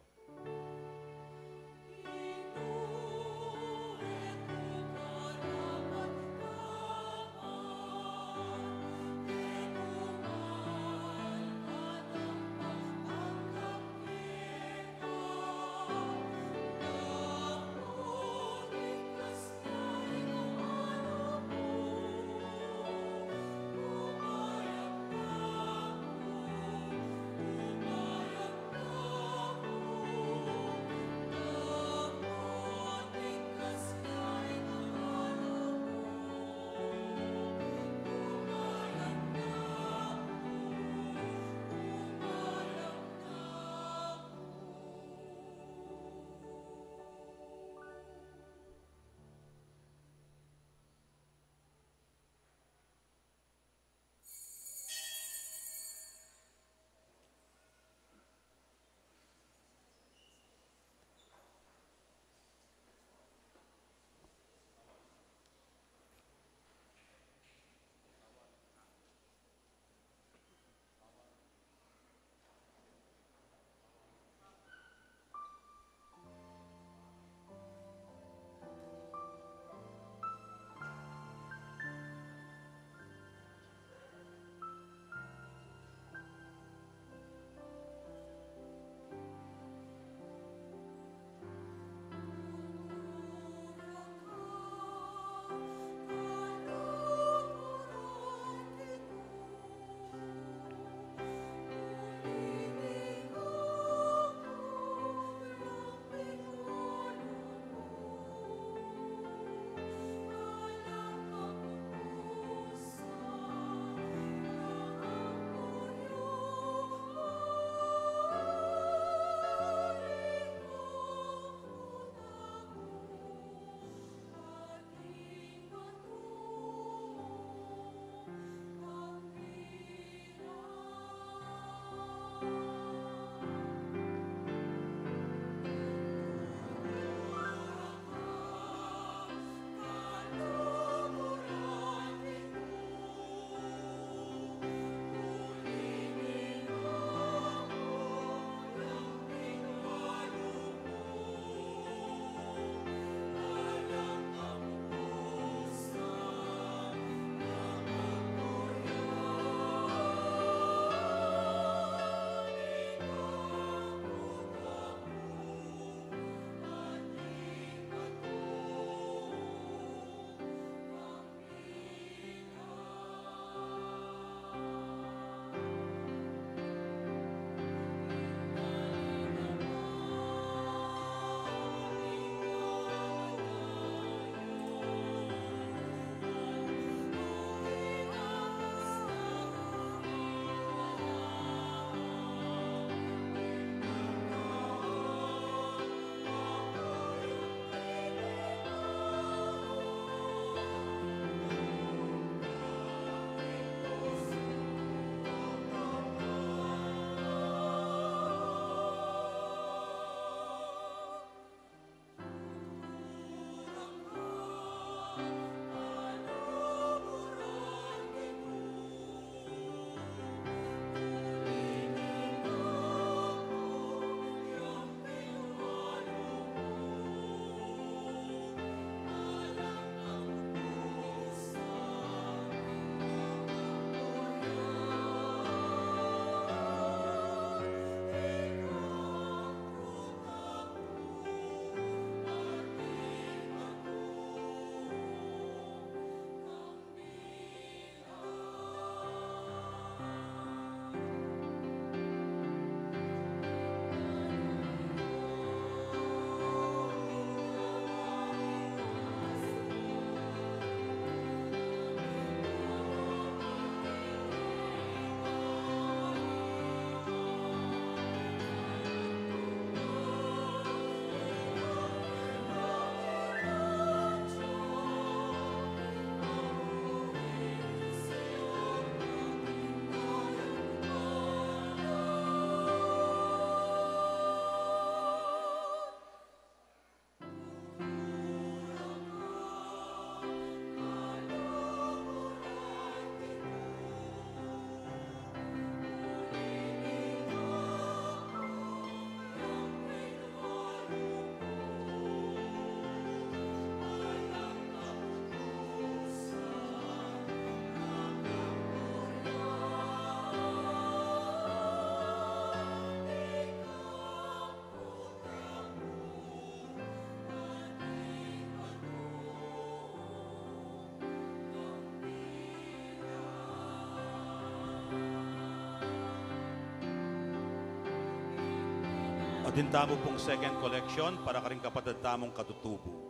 Atin tamo pong second collection para karing kapatid tamong katutubo.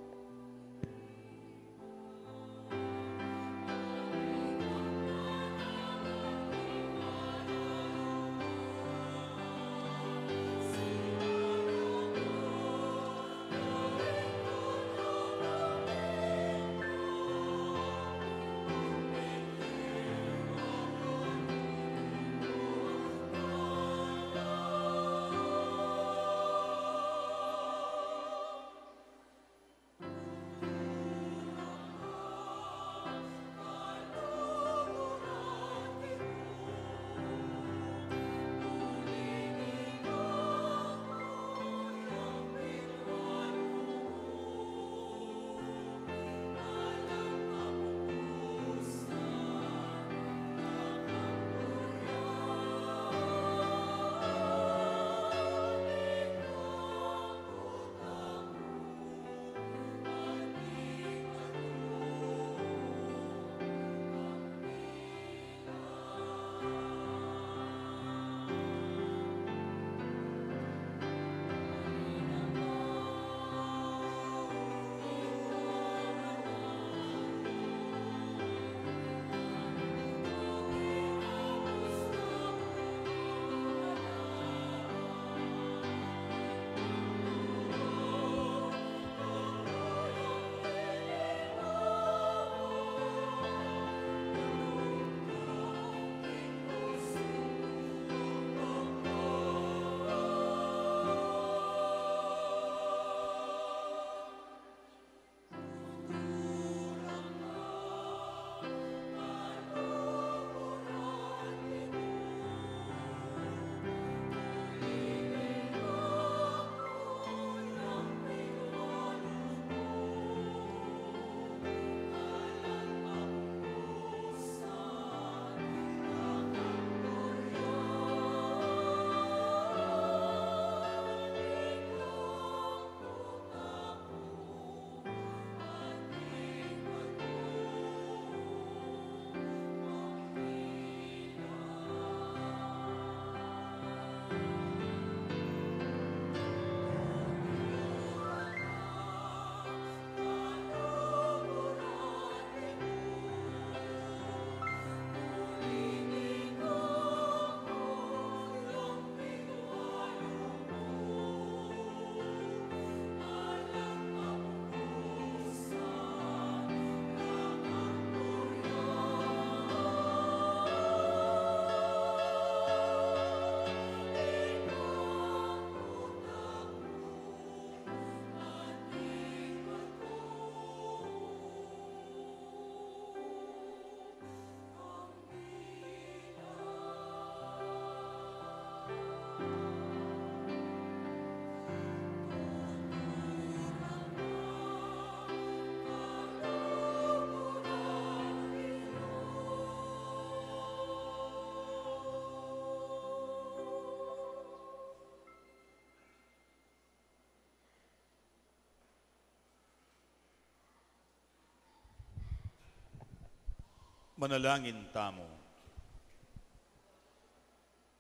Manalangin tamo.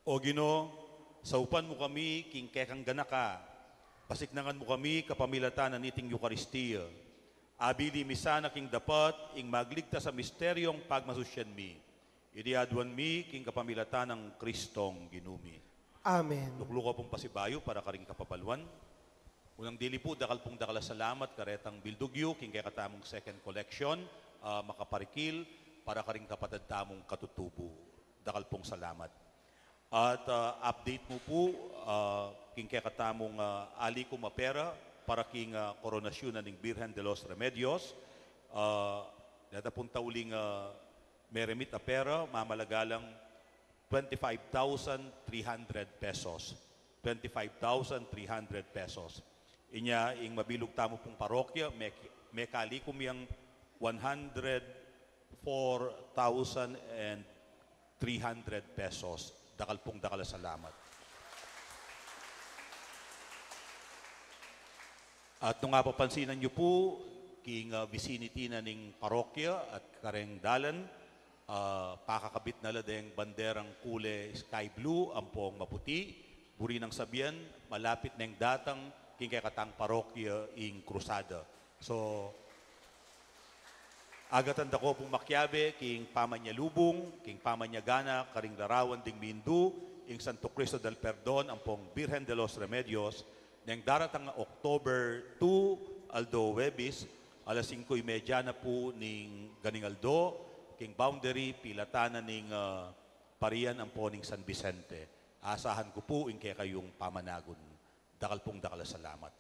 O Ginoo, saupan mo kami king kekang ganaka, pasiknangan mo kami kapamilatan ng iting Eucharistia. Abili misana king dapat ing magligtas sa misteryong pagmasusyan mi. Idiadwan mi king kapamilatan ng Kristong Ginumi. Amen. Lukluko pong pasibayo para karing kapapaluan. Unang dili po, dakal pong dakala salamat karetang bildugyo king katamong second collection, makaparikil, para karing kapatid tamong katutubo. Dakal pong salamat. At update mo po, king katamong ali ko mapera para king koronasyon na ning Birhen de los Remedios. Data pong tauling meremit a pera, mamalagalang 25,300 pesos. 25,300 pesos. Inya, ing mabilog tamo pong parokya, may kalikom yung 104,300 pesos. Dakal pong dakal salamat. At nung nga papansinan nyo po, king vicinity na ning parokya at kareng dalan, pakakabit na ladeng banderang kule sky blue, ampong maputi, buri ng sabihan, malapit na yung datang king kay katang parokya ing krusada. So, agatan da ko pong makyabe, king pamanyalubong, king pamanyagana, karing larawan ding mindu, ing Santo Cristo del Perdon, ang pong Birhen de los Remedios, nang daratang nga October 2, Aldo Webis, alas 5:30 na po ning ganing Aldo, king boundary, pilatana ning parian ang po ning San Vicente. Asahan ko po ing kaya kayong pamanagon. Dakal pong dakal salamat.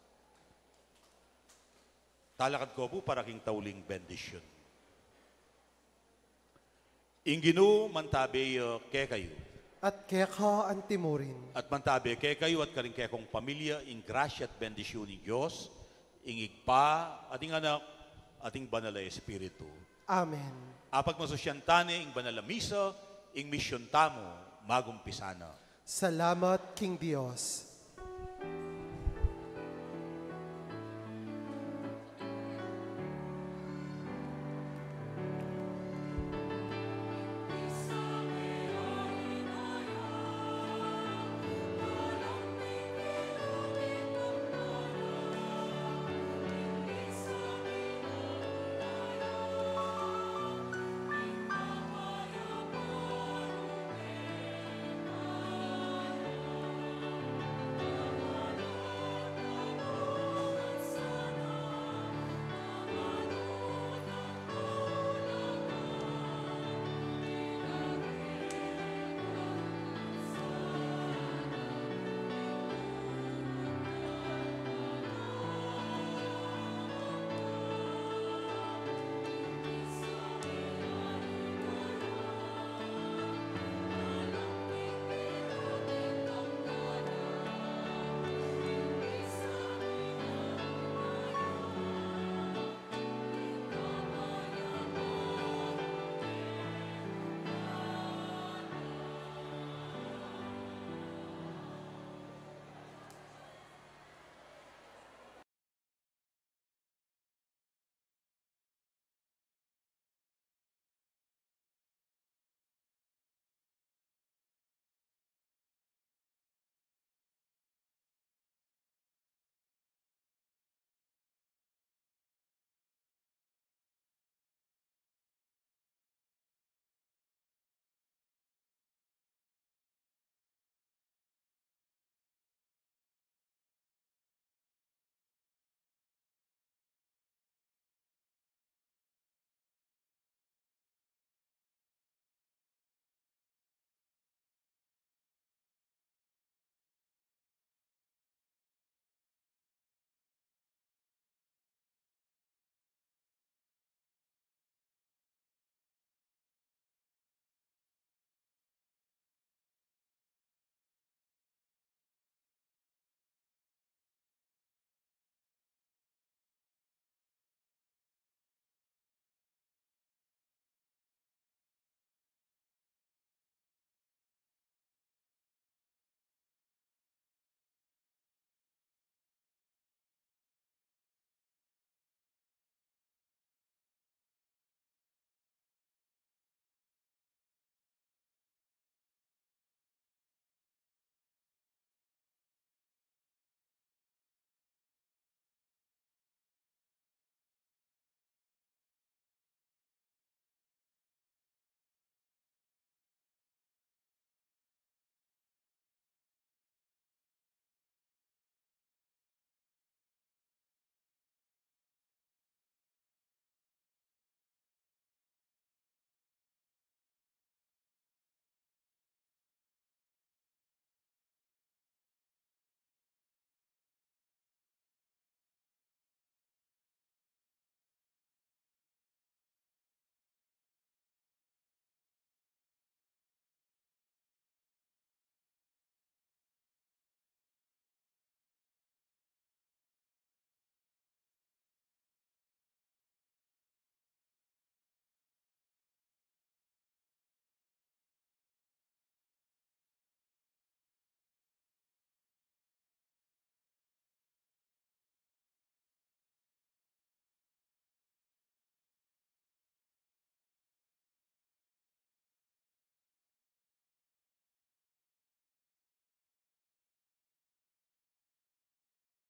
Talakad ko po para king tauling bendisyon. Inginu mantabe kaya kayo. At kaya ka ang timurin. At mantabe kaya kayo at karing kaya kong pamilya, ing grasya at bendisyon ni Diyos, ing igpa, ating anak, ating banal na Espiritu. Amen. Apag masusyantane, ing banal na misa, ing misyon tamo, magumpisana. Salamat, King Dios.